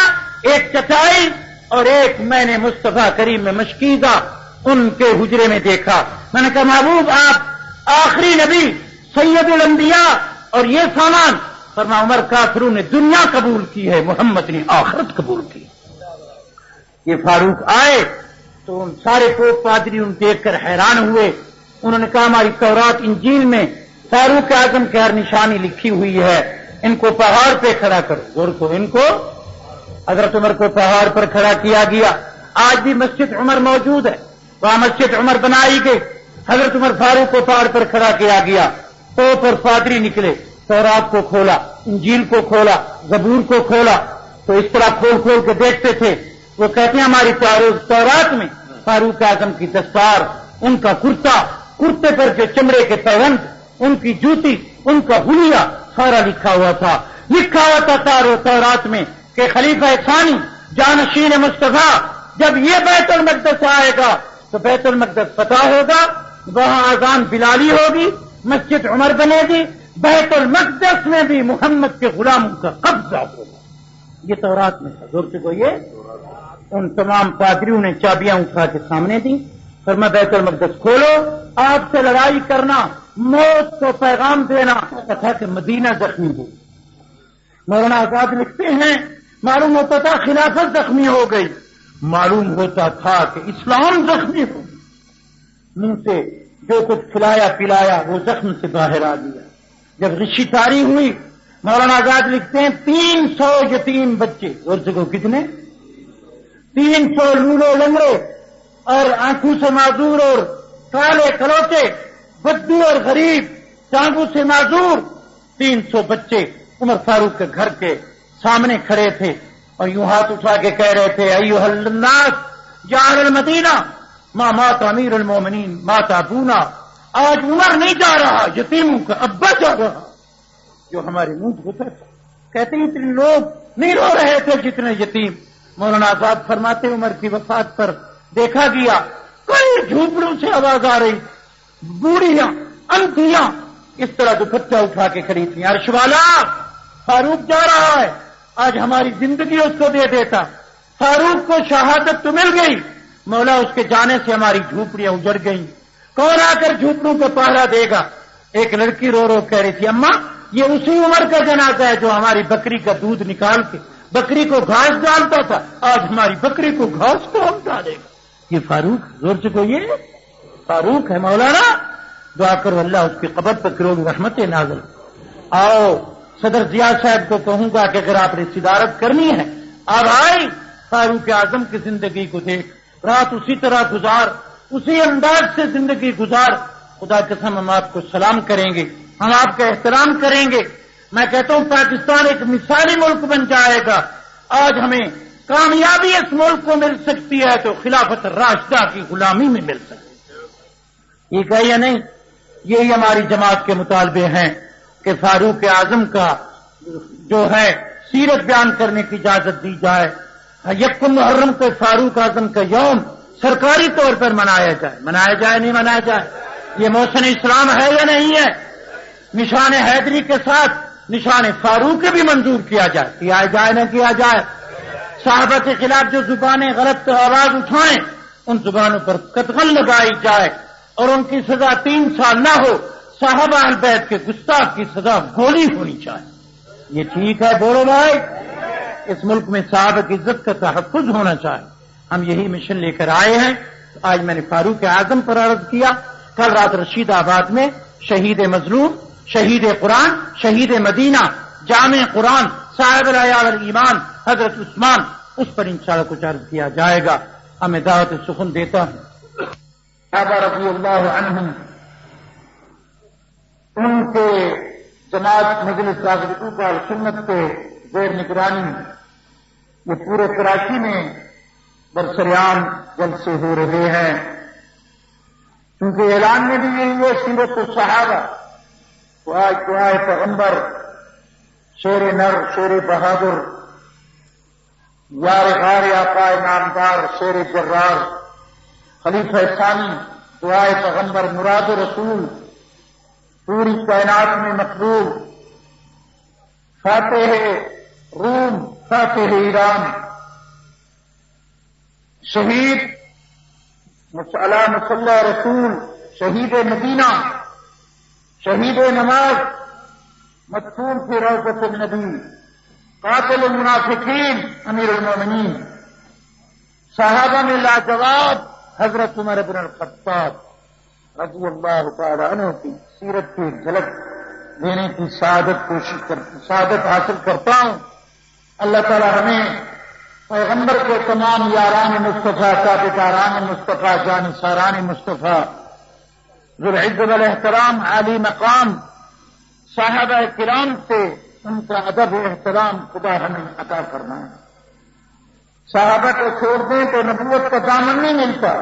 ایک چٹائی، اور ایک میں نے مصطفیٰ کریم میں مشکیزہ ان کے حجرے میں دیکھا۔ میں نے کہا محبوب آپ آخری نبی، سید الانبیاء، اور یہ سامان، فرمایا عمر کافروں نے دنیا قبول کی ہے، محمد نے آخرت قبول کی۔ یہ فاروق آئے تو ان سارے پوپ پادری ان دیکھ کر حیران ہوئے۔ انہوں نے کہا ہماری تورات انجیل میں فاروق اعظم کی ہر نشانی لکھی ہوئی ہے، ان کو پہاڑ پہ کھڑا کرو۔ ان کو حضرت عمر کو پہاڑ پر کھڑا کیا گیا۔ آج بھی مسجد عمر موجود ہے، وہاں مسجد عمر بنائی گئی۔ حضرت عمر فاروق کو پہاڑ پر کھڑا کیا گیا۔ پوپ اور پادری نکلے، تورات کو کھولا، انجیل کو کھولا، زبور کو کھولا، تو اس طرح کھول کھول کے دیکھتے تھے۔ وہ کہتے ہیں ہماری تورات میں فاروق اعظم کی دستار، ان کا کرتے پر جو چمڑے کے پیوند، ان کی جوتی، ان کا حلیہ سارا لکھا ہوا تھا تورات میں کہ خلیفہ ثانی جانشین مصطفیٰ جب یہ بیت المقدس آئے گا تو بیت المقدس فتح ہوگا، وہاں اذان بلالی ہوگی، مسجد عمر بنے گی، بیت المقدس میں بھی محمد کے غلاموں کا قبضہ ہوگا۔ یہ تورات میں تھا۔ زور سے کو یہ ان تمام پادریوں نے چابیاں اٹھا کے سامنے دی، فرمایا بیت المقدس کھولو، آپ سے لڑائی کرنا، موت کو پیغام دینا۔ تھا کہ مدینہ زخمی ہو۔ مولانا آزاد لکھتے ہیں معلوم ہوتا تھا خلافت زخمی ہو گئی، معلوم ہوتا تھا کہ اسلام زخمی ہو۔ منہ سے جو کچھ کھلایا پلایا وہ زخم سے باہر آ گیا۔ جب غشی تاری ہوئی، مولانا آزاد لکھتے ہیں 300 یتیم بچے، اور جگہ کتنے 300 لولو لنگڑے اور آنکھوں سے معذور اور کالے کلوٹے، بدو اور غریب، ٹانگوں سے معذور 300 بچے عمر فاروق کے گھر کے سامنے کھڑے تھے اور یوں ہاتھ اٹھا کے کہہ رہے تھے ایھا الناس جعل المدینہ ما مات امیر المومنین مات ابونا۔ آج عمر نہیں جا رہا، یتیموں کا ابا جا رہا۔ جو ہمارے منہ ہوتا تھا، کہتے ہیں اتنے لوگ نہیں رو رہے تھے جتنے یتیم۔ مولانا آزاد فرماتے عمر کی وفات پر دیکھا گیا کئی جھوپڑوں سے آواز آ رہی، بوڑھیاں انتیاں اس طرح دوپٹہ اٹھا کے کھڑی تھیں، عرش والا فاروق جا رہا ہے، آج ہماری زندگی اس کو دے دیتا۔ فاروق کو شہادت تو مل گئی، مولا اس کے جانے سے ہماری جھوپڑیاں اجڑ گئیں، کون آ کر جھوپڑوں کو پہرا دے گا؟ ایک لڑکی رو رو کہہ رہی تھی اماں یہ اسی عمر کا جنازہ ہے جو ہماری بکری کا دودھ نکال کے بکری کو گھاس ڈالتا تھا، آج ہماری بکری کو گھاس کون ڈالے گا؟ یہ فاروق، زور سے کو یہ فاروق ہے مولانا۔ دعا کرو اللہ اس کی قبر پر کروڑ رحمتیں نازل۔ آؤ صدر ضیاء صاحب کو کہوں گا کہ اگر آپ نے صدارت کرنی ہے، اب آئی فاروق اعظم کی زندگی کو دیکھ، رات اسی طرح گزار، اسی انداز سے زندگی گزار۔ خدا کی قسم ہم آپ کو سلام کریں گے، ہم آپ کا احترام کریں گے۔ میں کہتا ہوں پاکستان ایک مثالی ملک بن جائے گا۔ آج ہمیں کامیابی اس ملک کو مل سکتی ہے تو خلافت راشدہ کی غلامی میں مل سکتی ہے۔ یہ کہ یا نہیں، یہی ہماری جماعت کے مطالبے ہیں کہ فاروق اعظم کا جو ہے سیرت بیان کرنے کی اجازت دی جائے۔ یکم محرم کو فاروق اعظم کا یوم سرکاری طور پر منایا جائے نہیں منایا جائے؟ یہ محسن اسلام ہے یا نہیں ہے؟ نشان حیدری کے ساتھ نشان فاروق بھی منظور کیا جائے نہ کیا جائے؟ صحابہ کے خلاف جو زبانیں غلط آواز اٹھائیں ان زبانوں پر قتل لگائی جائے اور ان کی سزا 3 سال نہ ہو۔ صحابہ اہل بیت کے گستاخ کی سزا گولی ہونی چاہیے۔ یہ ٹھیک ہے بولو بھائی؟ اس ملک میں صحابہ کی عزت کا تحفظ ہونا چاہیے۔ ہم یہی مشن لے کر آئے ہیں۔ آج میں نے فاروق اعظم پر عرض کیا، کل رات رشید آباد میں شہید مظلوم، شہید قرآن، شہید مدینہ، جامع قرآن، صاحب الحیاء والایمان حضرت عثمان، اس پر انشاءاللہ کچھ عرض کیا جائے گا۔ ہمیں دعوت سخن دیتا ہوں۔ صحابہ رضی اللہ عنہم، ان کے جماعت مجلس راغبین کا سنت کے زیر نگرانی یہ پورے کراچی میں برسریان جلسے ہو رہے ہیں، کیونکہ اعلان میں بھی یہی ہے سیرت الصحابہ، دعائے پیغمبر، شیر نر، شیر بہادر، یار غار آقا نامدار، شیر جرار، خلیفہ ثانی، دعائے پیغمبر، مراد رسول، پوری کائنات میں مقبول، فاتح روم، فاتح ایران، شہید علی مصلی رسول، شہید مدینہ، شہید نماز، مدفون فی روضۃ النبی قاتل المنافقین امیر المومنین، صحابہ میں لاجواب حضرت عمر بن الخطاب رضی اللہ تعالی عنہ کی سیرت کی جھلک دینے کی سعادت حاصل کرتا ہوں۔ اللہ تعالی ہمیں پیغمبر کے تمام یاران مصطفیٰ، تابعداران مصطفیٰ، جانثاران مصطفیٰ، ذو العزت والاحترام، عالی مقام صحابہ کرام سے ان کا ادب و احترام خدا ہمیں عطا فرمائے۔ صحابہ کو چھوڑ دیں تو نبوت کا دامن نہیں ملتا،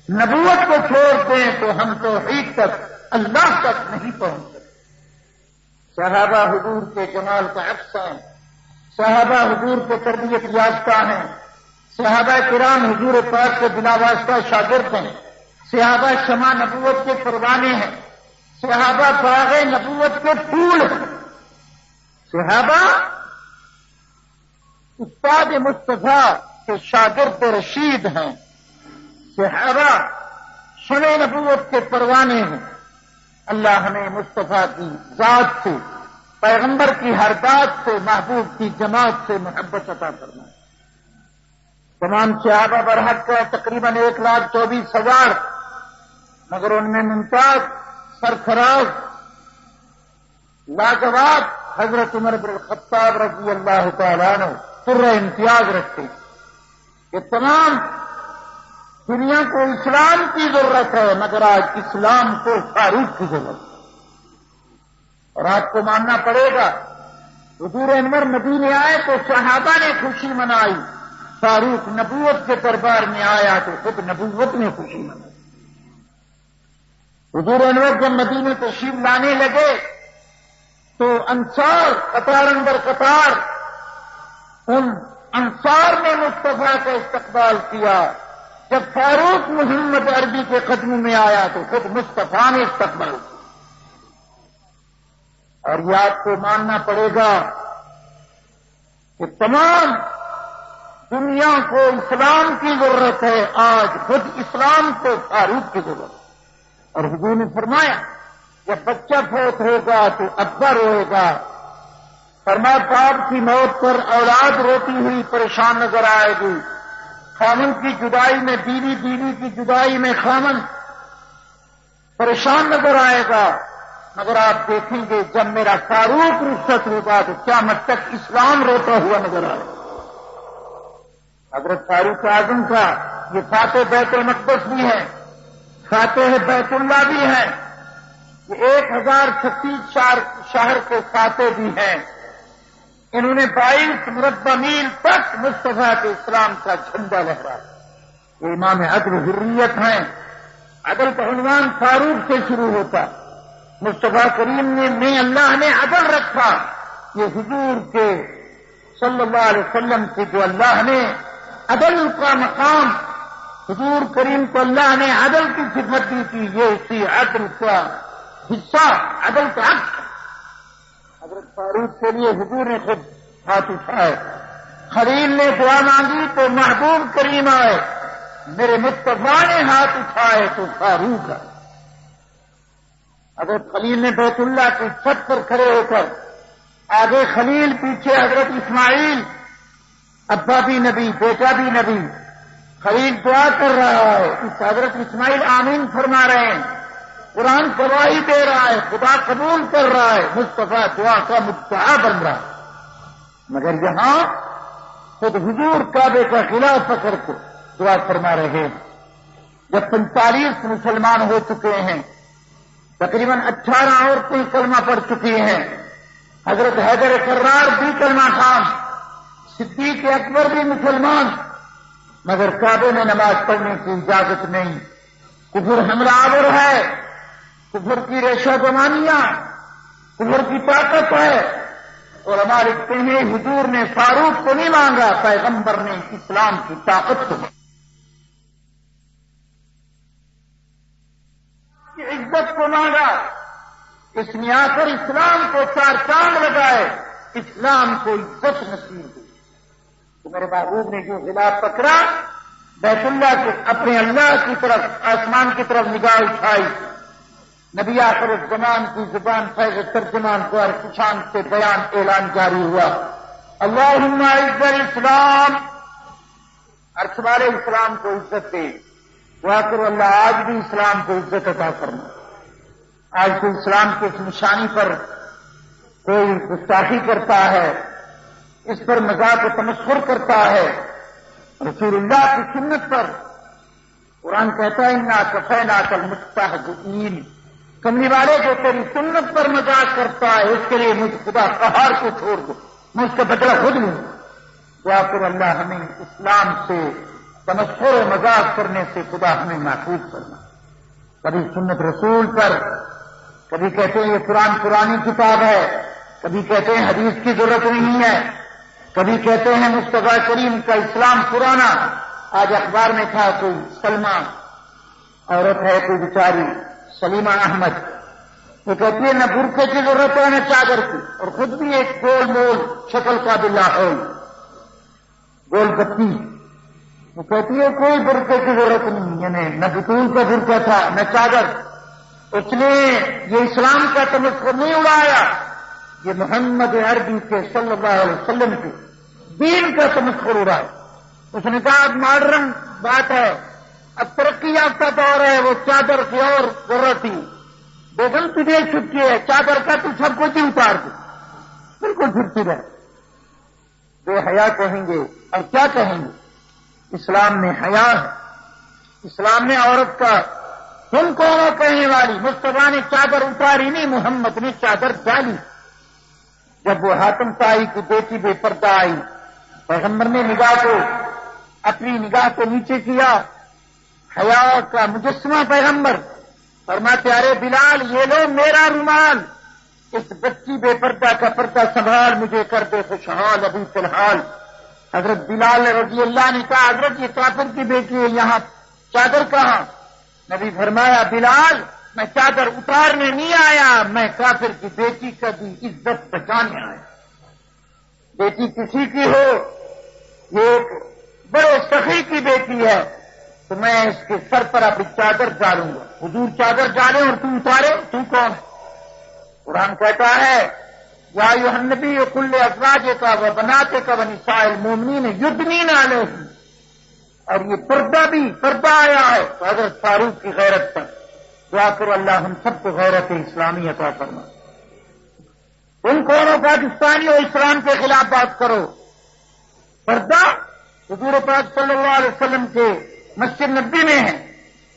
نبوت کو چھوڑ دیں تو ہم توحید تک، اللہ تک نہیں پہنچ سکتے۔ صحابہ حضور کے جمال کا عکس ہیں، صحابہ حضور کے تربیت یافتہ ہیں، صحابہ کرام حضور پاک کے بلا واسطہ شاگرد ہیں، صحابہ شمع نبوت کے پروانے ہیں، صحابہ باغ نبوت کے پھول ہیں، صحابہ استاد مصطفیٰ کے شاگرد رشید ہیں، صحابہ شمع نبوت کے پروانے ہیں۔ اللہ ہمیں مصطفیٰ کی ذات سے، پیغمبر کی ہر بات سے، محبوب کی جماعت سے محبت عطا فرمائے۔ تمام صحابہ برحق کا تقریباً 1,24,000، مگر ان میں ممتاز، سرفراز، لاجواب حضرت عمر بن الخطاب رضی اللہ تعالیٰ عنہ سرہ امتیاز رکھتے ہیں کہ تمام دنیا کو اسلام کی ضرورت ہے، مگر آج اسلام کو فاروق کی ضرورت ہے۔ اور آپ کو ماننا پڑے گا، حضور انور مدینے آئے تو صحابہ نے خوشی منائی، فاروق نبوت کے دربار میں آیا تو خود نبوت نے خوشی منائی۔ حضور انور جب مدینے تشریف لانے لگے تو انصار قطار اندر قطار، ان انصار نے مصطفیٰ کا استقبال کیا۔ جب فاروق محمد عربی کے قدموں میں آیا تو خود مصطفیٰ نے استقبال کیا۔ اور یہ آپ کو ماننا پڑے گا کہ تمام دنیا کو اسلام کی ضرورت ہے، آج خود اسلام کو فاروق کی ضرورت ہے۔ اور حضور نے فرمایا جب بچہ فوت ہوگا تو ابا روئے گا، فرمایا باپ کی موت پر اولاد روتی ہوئی پریشان نظر آئے گی، خامن کی جدائی میں بیوی، بیوی کی جدائی میں خامن پریشان نظر آئے گا، مگر آپ دیکھیں گے جب میرا فاروق رخصت ہوگا تو قیامت تک اسلام روتا ہوا نظر آئے گا۔ حضرت فاروق اعظم کا یہ فاتح بیت المقدس بھی ہے، فاتح بیت اللہ بھی ہے، یہ 1036 شہر کے فاتح بھی ہیں۔ انہوں نے 22 مربع میل تک مصطفیٰ کے اسلام کا جھنڈا لہرایا۔ یہ امام عدل حریت ہیں۔ عدل کا عنوان فاروق سے شروع ہوتا، مصطفیٰ کریم میں اللہ نے عدل رکھا۔ یہ حضور کے صلی اللہ علیہ وسلم سے جو اللہ نے عدل کا مقام، حضور کریم کو اللہ نے عدل کی صفت دی تھی، یہ اسی عدل کا حصہ، عدل کا حق۔ حضرت فاروق کے لیے حضور نے خود ہاتھ اٹھائے، خلیل نے دعا مانگی تو محبوب کریم آئے، میرے مصطفیٰ نے ہاتھ اٹھائے تو فاروق آئے۔ حضرت خلیل نے بیت اللہ کی چھت پر کھڑے ہو کر، آگے خلیل پیچھے حضرت اسماعیل، ابا بھی نبی بیٹا بھی نبی، خلیل دعا کر رہا ہے، اس حضرت اسماعیل آمین فرما رہے ہیں، قرآن گواہی دے رہا ہے، خدا قبول کر رہا ہے، مصطفیٰ دعا کا مدعا بن رہا ہے، مگر یہاں خود حضور کعبے کا خلاف پکڑ کے دعا فرما رہے ہیں۔ جب 45 مسلمان ہو چکے ہیں، تقریباً 18 عورتیں کلمہ پڑھ چکی ہیں، حضرت حیدر کرار بھی کلمہ خان، صدیق اکبر بھی مسلمان، مگر کعبے میں نماز پڑھنے کی اجازت نہیں۔ کفر حملہ آور ہے، کفر کی ریشہ زمانیاں، کفر کی طاقت ہے، اور ہمارے کہیں حضور نے فاروق کو نہیں مانگا، پیغمبر نے اسلام کی طاقت کو مانگا، عزت کو مانگا، اس نے آ کر اسلام کو 4 چاند لگائے، اسلام کو عزت نصیب ہوئی۔ تو میرے محبوب نے جو خلاف پکڑا، بیت اللہ کے اپنے اللہ کی طرف، آسمان کی طرف نگاہ اٹھائی، نبی آخر الزمان کی زبان فیض ترجمان کو ہر کشان سے بیان اعلان جاری ہوا، اللہم اعز الاسلام، عرش والے اسلام کو عزت دے۔ دعا کرو اللہ آج بھی اسلام کو عزت عطا فرما۔ آج تو اسلام کی اس نشانی پر کوئی گستاخی کرتا ہے، اس پر مذاق و تمسخر کرتا ہے، رسول اللہ کی سنت پر قرآن کہتا ہے انا کفیناک المستہزئین، کملی والے جو تیری سنت پر مذاق کرتا ہے اس کے لیے مجھ خدا قہار کو چھوڑ دو، میں اس کا بدلہ خود لوں۔ دعا کرو اللہ ہمیں اسلام سے تمسخر و مذاق کرنے سے خدا ہمیں محفوظ کرنا۔ کبھی سنت رسول پر، کبھی کہتے ہیں یہ قرآن پرانی کتاب ہے، کبھی کہتے ہیں حدیث کی ضرورت نہیں ہے، کبھی کہتے ہیں مصطفیٰ کریم کا اسلام پرانا۔ آج اخبار میں تھا کوئی سلمہ عورت ہے، کوئی بیچاری سلیمہ احمد، وہ کہتی ہے نہ برقعے کی ضرورت ہے نہ چادر کی، اور خود بھی ایک گول مول شکل کا بلا ہے، گول بتی، وہ کہتی ہے کوئی برقعے کی ضرورت نہیں، یعنی نہ بطول کا برقع تھا نہ چادر۔ اس نے یہ اسلام کا تمسخر نہیں اڑایا، یہ محمد عربی کے صلی اللہ علیہ وسلم کے دین کا تمسخر اڑایا۔ اس نے کہا اب ماڈرن بات ہے، اب ترقی یافتہ دور ہے، وہ چادر کی اور ضرورت تھی، بیگم تجھے چھٹی ہے، چادر کا تو سب کچھ ہی اتار دو، بالکل چھٹی رہے۔ بے حیا کہیں گے اور کیا کہیں گے؟ اسلام میں حیا ہے، اسلام نے عورت کا تم کون ہو کہنے والی، مصطفیٰ نے چادر اتاری نہیں، محمد نے چادر ڈالی۔ جب وہ حاتم طائی کی بیٹی بے پردہ آئی، پیغمبر نے نگاہ کو اپنی نگاہ کو نیچے کیا، حیا کا مجسمہ پیغمبر، فرماتے ارے بلال یہ لو میرا رومال، اس بچی بے پردہ کا پردہ سنبھال مجھے کر دے خوشحال ابھی فی الحال۔ حضرت بلال رضی اللہ نے کہا حضرت یہ کافر کی بیٹی ہے، یہاں چادر کہاں؟ نبی فرمایا بلال میں چادر اتارنے نہیں آیا، میں کافر کی بیٹی کا بھی عزت بچانے آیا۔ بیٹی کسی کی ہو، یہ ایک بڑے سخی کی بیٹی ہے تو میں اس کے سر پر اپنی چادر ڈالوں گا۔ حضور چادر ڈالے اور تم اتارے، تم کون ہے؟ قرآن کہتا ہے یا ایھا النبی قل لازواجک و بناتک و نساء المؤمنین یدنین علیہن، اور یہ پردہ بھی پردہ آیا ہے تو حضرت فاروق کی غیرت پر۔ دعا کرو اللہ ہم سب کو غیرت اسلامی عطا فرما۔ تم کون ہو پاکستانی ہو اسلام کے خلاف بات کرو؟ پردہ حضور پاک صلی اللہ علیہ وسلم کے مسجد نبی میں ہے۔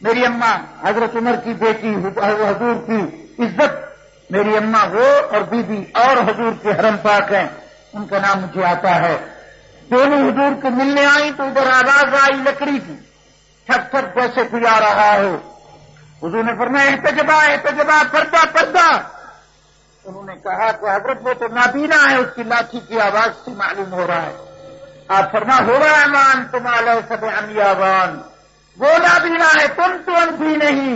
میری اماں حضرت عمر کی بیٹی حضور کی عزت، میری اماں وہ اور بی بی اور حضور کے حرم پاک ہیں، ان کا نام مجھے آتا ہے۔ دونوں حضور کے ملنے آئی تو ادھر آواز آئی لکڑی کی، ٹھک ٹھک جیسے کوئی آ رہا ہو۔ حضور نے فرمایا احتجبا احتجبا، پردہ پردہ۔ انہوں نے کہا کہ حضرت وہ تو نابینا ہے، اس کی لاٹھی کی آواز سے معلوم ہو رہا ہے۔ آپ فرما ہو رہا امان تم علیہ سب عمیابان، وہ نابینا ہے تم تو اندھی نہیں۔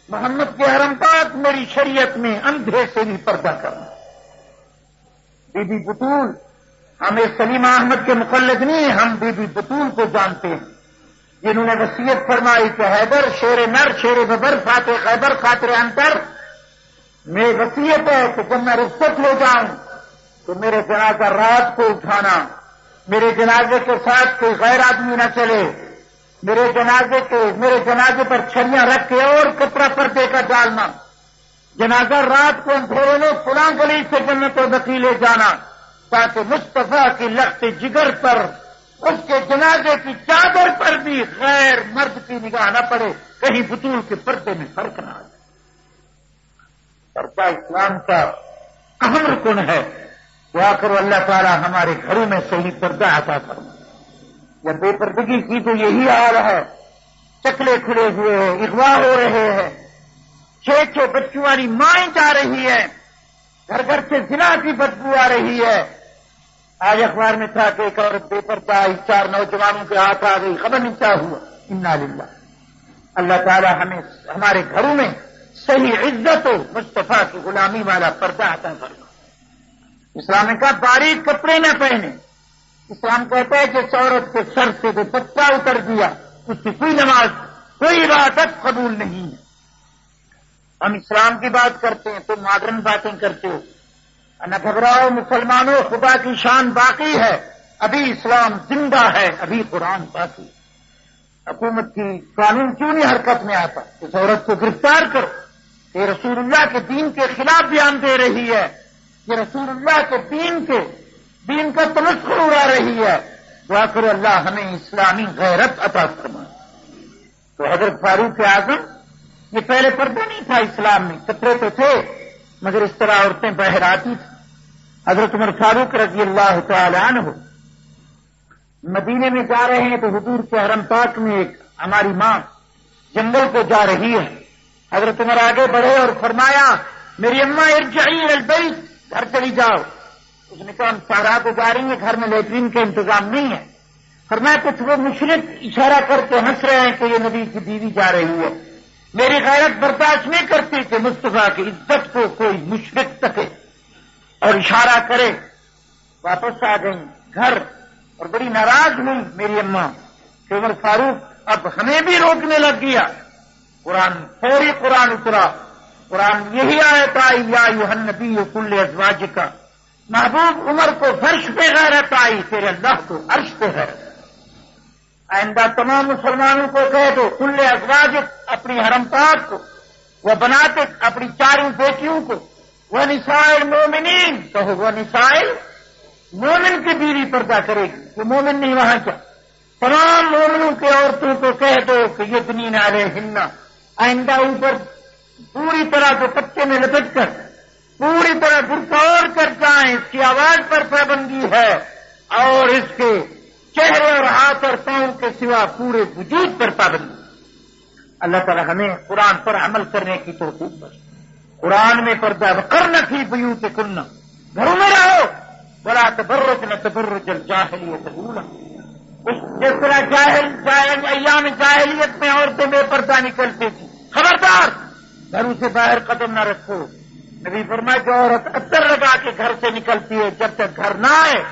محمد کے حرم پاک میری شریعت میں اندھے سے بھی پردہ کرنا۔ بی بی بطول، ہمیں سلیمہ احمد کے مقلد نہیں، ہم بی بی بطول کو جانتے ہیں، جنہوں نے وصیت فرمائی کہ حیدر شیر نر شیر ببر فاتح خیبر خاطر انتر، میں وصیت ہے کہ جب میں رخصت ہو جاؤں تو میرے جنازہ رات کو اٹھانا، میرے جنازے کے ساتھ کوئی غیر آدمی نہ چلے، میرے جنازے پر چھڑیاں رکھ کے اور کپڑا پردے کا ڈالنا، جنازہ رات کو اندھیرے میں فلاں گلی سے جنت البقیع لے جانا، تاکہ مصطفیٰ کی لخت جگر پر اس کے جنازے کی چادر پر بھی غیر مرد کی نگاہ نہ پڑے، کہیں بطول کے پردے میں فرق نہ آ جائے۔ پردہ اسلام کا اہم رکن ہے۔ دعا کرو اللہ تعالیٰ ہمارے گھروں میں صحیح پردہ عطا فرمائے۔ یا بے پردگی کی تو یہی حال ہے، چکلے کھلے ہوئے ہیں، اغوا ہو رہے ہیں، 6 بچوں والی مائیں جا رہی ہے، گھر گھر سے زنا کی بدبو آ رہی ہے۔ آج اخبار میں تھا کہ ایک عورت بے پردہ آئی، 4 نوجوانوں کے ہاتھ آ گئی، خبر نہیں کیا ہوا۔ انا للہ۔ اللہ تعالیٰ ہمیں ہمارے گھروں میں صحیح عزت و مصطفیٰ کی غلامی والا پردہ عطا فرمائے۔ اسلام نے کہا باریک کپڑے نہ پہنے۔ اسلام کہتا ہے کہ اس عورت کے سر سے دوپٹہ اتر دیا، اس کی کوئی نماز کوئی عبادت قبول نہیں ہے۔ ہم اسلام کی بات کرتے ہیں، تم ماڈرن باتیں کرتے ہو۔ نہ گھبراؤ مسلمانوں، خدا کی شان باقی ہے، ابھی اسلام زندہ ہے، ابھی قرآن باقی۔ حکومت کی قانون کیوں نہیں حرکت میں آتا؟ اس عورت کو گرفتار کرو، یہ رسول اللہ کے دین کے خلاف بیان دے رہی ہے، یہ رسول اللہ کے دین کا تمسخر اڑا رہی ہے۔ دعا کرو اللہ ہمیں اسلامی غیرت عطا فرمائے۔ تو حضرت فاروق اعظم، یہ پہلے پردہ نہیں تھا اسلام میں، کپڑے تو تھے مگر اس طرح عورتیں باہر آتی تھیں۔ حضرت عمر فاروق رضی اللہ تعالی عنہ مدینے میں جا رہے ہیں تو حضور کے حرم پاک میں ایک ہماری ماں جنگل کو جا رہی ہے۔ حضرت عمر آگے بڑھے اور فرمایا میری اماں ارجعی الی البیت، گھر چلی جاؤ۔ اس نے کہا ہم صحرا کو جا رہی ہیں، گھر میں لیٹرین کا انتظام نہیں ہے۔ فرمایا کچھ وہ مشرک اشارہ کر کے ہنس رہے ہیں کہ یہ نبی کی بیوی جا رہی ہے۔ میری غیرت برداشت نہیں کرتی کہ مصطفیٰ کی عزت کو کوئی مشرک تکے اور اشارہ کرے۔ واپس آ گئی گھر اور بڑی ناراض ہوئی میری اماں کہ عمر فاروق اب ہمیں بھی روکنے لگ گیا۔ فوری قرآن اترا، قرآن یہی آیت آئی یا ایھا النبی قل لازواجک، محبوب عمر کو فرش پہ غیرت آئی، تیرے اللہ کو عرش پہ غیرت۔ آئندہ تمام مسلمانوں کو کہہ دو قل لازواجک، اپنی حرم پاک کو، وہ بناتک، اپنی چاروں بیٹیوں کو، وہ نساء المومنین، کہو وہ نساء مومن کی بیوی پردہ کرے گی، وہ مومن نہیں وہاں کیا، تمام مومنوں کے عورتوں کو کہہ دو کہ یدنین علیہن، آئندہ اوپر پوری طرح دوپٹے میں لپٹ کر پوری طرح برقع اوڑھ کر جائیں، اس کی آواز پر پابندی ہے اور اس کے چہرے اور ہاتھ اور پاؤں کے سوا پورے وجود پر پابندی۔ اللہ تعالی ہمیں قرآن پر عمل کرنے کی توفیق بخشے۔ قرآن میں پردہ وقرن فی بیوتکن، گھروں میں رہو، ولا تبرجن تبرج الجاہلیۃ الاولی، جس طرح ایام جاہلیت میں عورتیں بے پردہ نکلتی تھیں، خبردار گھروں سے باہر قدم نہ رکھو۔ نبی فرمایا جو عورت عطر لگا کے گھر سے نکلتی ہے جب تک گھر نہ آئے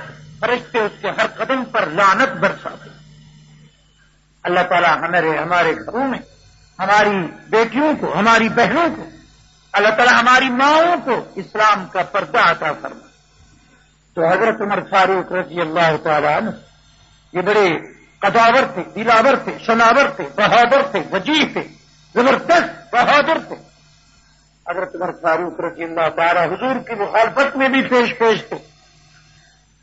فرشتے اس کے ہر قدم پر لعنت برساتے۔ اللہ تعالیٰ ہمارے گھروں میں ہماری بیٹیوں کو، ہماری بہنوں کو، اللہ تعالیٰ ہماری ماؤں کو اسلام کا پردہ عطا فرمائے۔ تو حضرت عمر فاروق رضی اللہ تعالیٰ عنہ یہ بڑے قداور تھے، دلاور تھے، شناور تھے، بہادر تھے، وجیح تھے، زبردست بہادر تھے۔ حضرت عمر فاروق رضی اللہ تعالیٰ حضور کی مخالفت میں بھی پیش تھے۔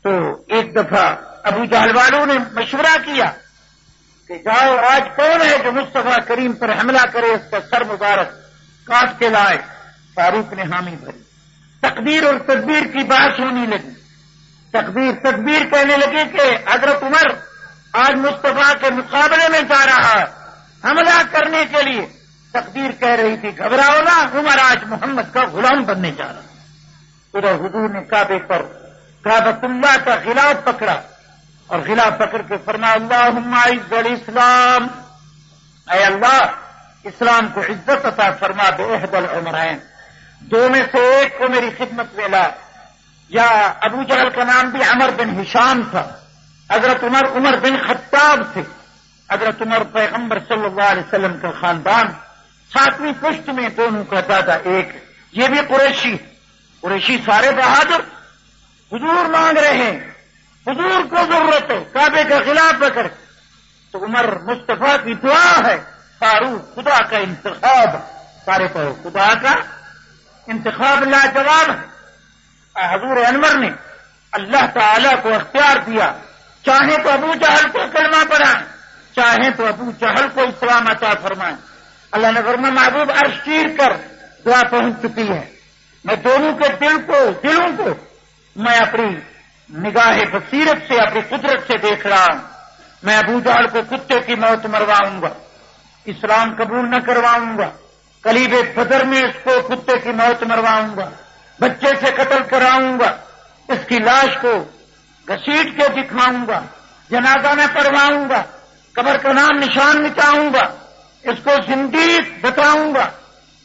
تو ایک دفعہ ابو جہل والوں نے مشورہ کیا کہ جاؤ آج کون ہے جو مصطفیٰ کریم پر حملہ کرے، اس کا سر مبارک کاٹ کے لائے۔ فاروق نے حامی بھری، تقدیر اور تدبیر کی بات ہونے لگی۔ تدبیر کہنے لگی کہ حضرت عمر آج مصطفیٰ کے مقابلے میں جا رہا ہے حملہ کرنے کے لیے۔ تقدیر کہہ رہی تھی گھبراؤ نہ، عمر آج محمد کا غلام بننے جا رہا۔ ادھر حضور نے کعبے پر کعبۃ اللہ کا غلاف پکڑا اور غلاف پکڑ کے فرمایا اللہم اعز الاسلام، اے اللہ اسلام کو عزت عطا فرما باحد العمرین، دو میں سے ایک کو میری خدمت میں لا۔ یا ابو جہل کا نام بھی عمر بن ہشام تھا، حضرت عمر بن خطاب تھے۔ حضرت عمر پیغمبر صلی اللہ علیہ وسلم کا خاندان، ساتویں پشت میں دونوں کا دادا ایک، یہ بھی قریشی سارے بہادر۔ حضور مانگ رہے ہیں، حضور کو ضرورت ہے کعبے کا غلاف پکڑ، تو عمر مصطفیٰ کی دعا ہے، فاروق خدا کا انتخاب، سارے پڑھو خدا کا انتخاب لاجواب ہے۔ حضور انور نے اللہ تعالیٰ کو اختیار دیا، چاہیں تو ابو جہل کو کلمہ پڑھائیں، چاہیں تو ابو جہل کو اسلام عطا فرمائیں۔ اللہ نے فرمایا محبوب عرش چیر کر دعا پہنچ چکی ہے، میں دونوں کے دلوں کو میں اپنی نگاہ بصیرت سے، اپنی قدرت سے دیکھ رہا ہوں۔ میں ابو جہل کو کتے کی موت مرواؤں گا، اسلام قبول نہ کرواؤں گا، قلیب بدر میں اس کو کتے کی موت مرواؤں گا، بچے سے قتل کراؤں گا، اس کی لاش کو گھسیٹ کے دکھاؤں گا، جنازہ میں پڑھواؤں گا، قبر کا نام نشان مٹاؤں گا، اس کو زندیق بتاؤں گا،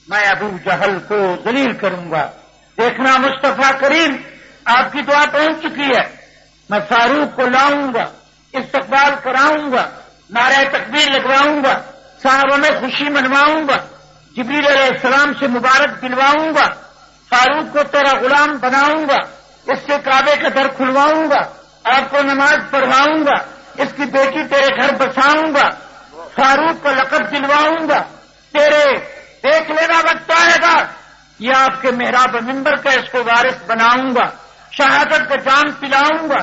میں ابو جہل کو ذلیل کروں گا۔ دیکھنا مصطفیٰ کریم آپ کی دعا پہنچ چکی ہے، میں فاروق کو لاؤں گا، استقبال کراؤں گا، نعرہ تکبیر لگواؤں گا، صحابہ میں خوشی منواؤں گا، جبریل علیہ السلام سے مبارک دلواؤں گا، فاروق کو تیرا غلام بناؤں گا، اس سے کعبے کا در کھلواؤں گا، آپ کو نماز پڑھواؤں گا، اس کی بیٹی تیرے گھر بساؤں گا، فاروق کو لقب دلواؤں گا، تیرے دیکھ لینا وقت آئے گا، یہ آپ کے محراب منبر کا اس کو وارث بناؤں گا، شہادت کا جام پلاؤں گا،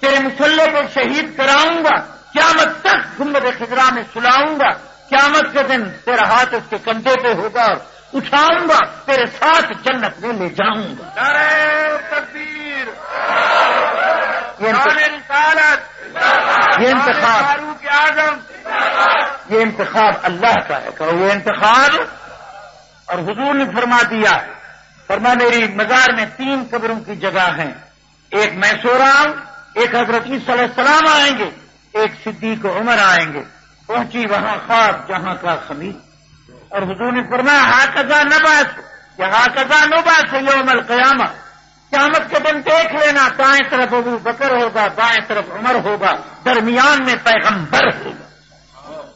تیرے مسلح کو شہید کراؤں گا، قیامت تک گنبد خضرا میں سلاؤں گا، قیامت کے دن تیرا ہاتھ اس کے کندھے پہ ہوگا اور اٹھاؤں گا، تیرے ساتھ جنت میں لے جاؤں گا۔ نعرہ تکبیر، یہ انتخاب فاروق اعظم، یہ انتخاب اللہ کا ہے، کہو یہ انتخاب۔ اور حضور نے فرما دیا، فرما میری مزار میں 3 قبروں کی جگہ ہیں، ایک میں سو رہا ہوں، ایک حضرت عیسیٰ علیہ السلام آئیں گے، ایک صدیق عمر آئیں گے، پہنچی وہاں خواب جہاں کا خمیر۔ اور حضور نے فرمایا ہاکذا نبعث یا ہاکذا نبعث یوم القیامہ، قیامت کے دن دیکھ لینا، دائیں طرف ابو بکر ہوگا، بائیں طرف عمر ہوگا، درمیان میں پیغمبر ہوگا۔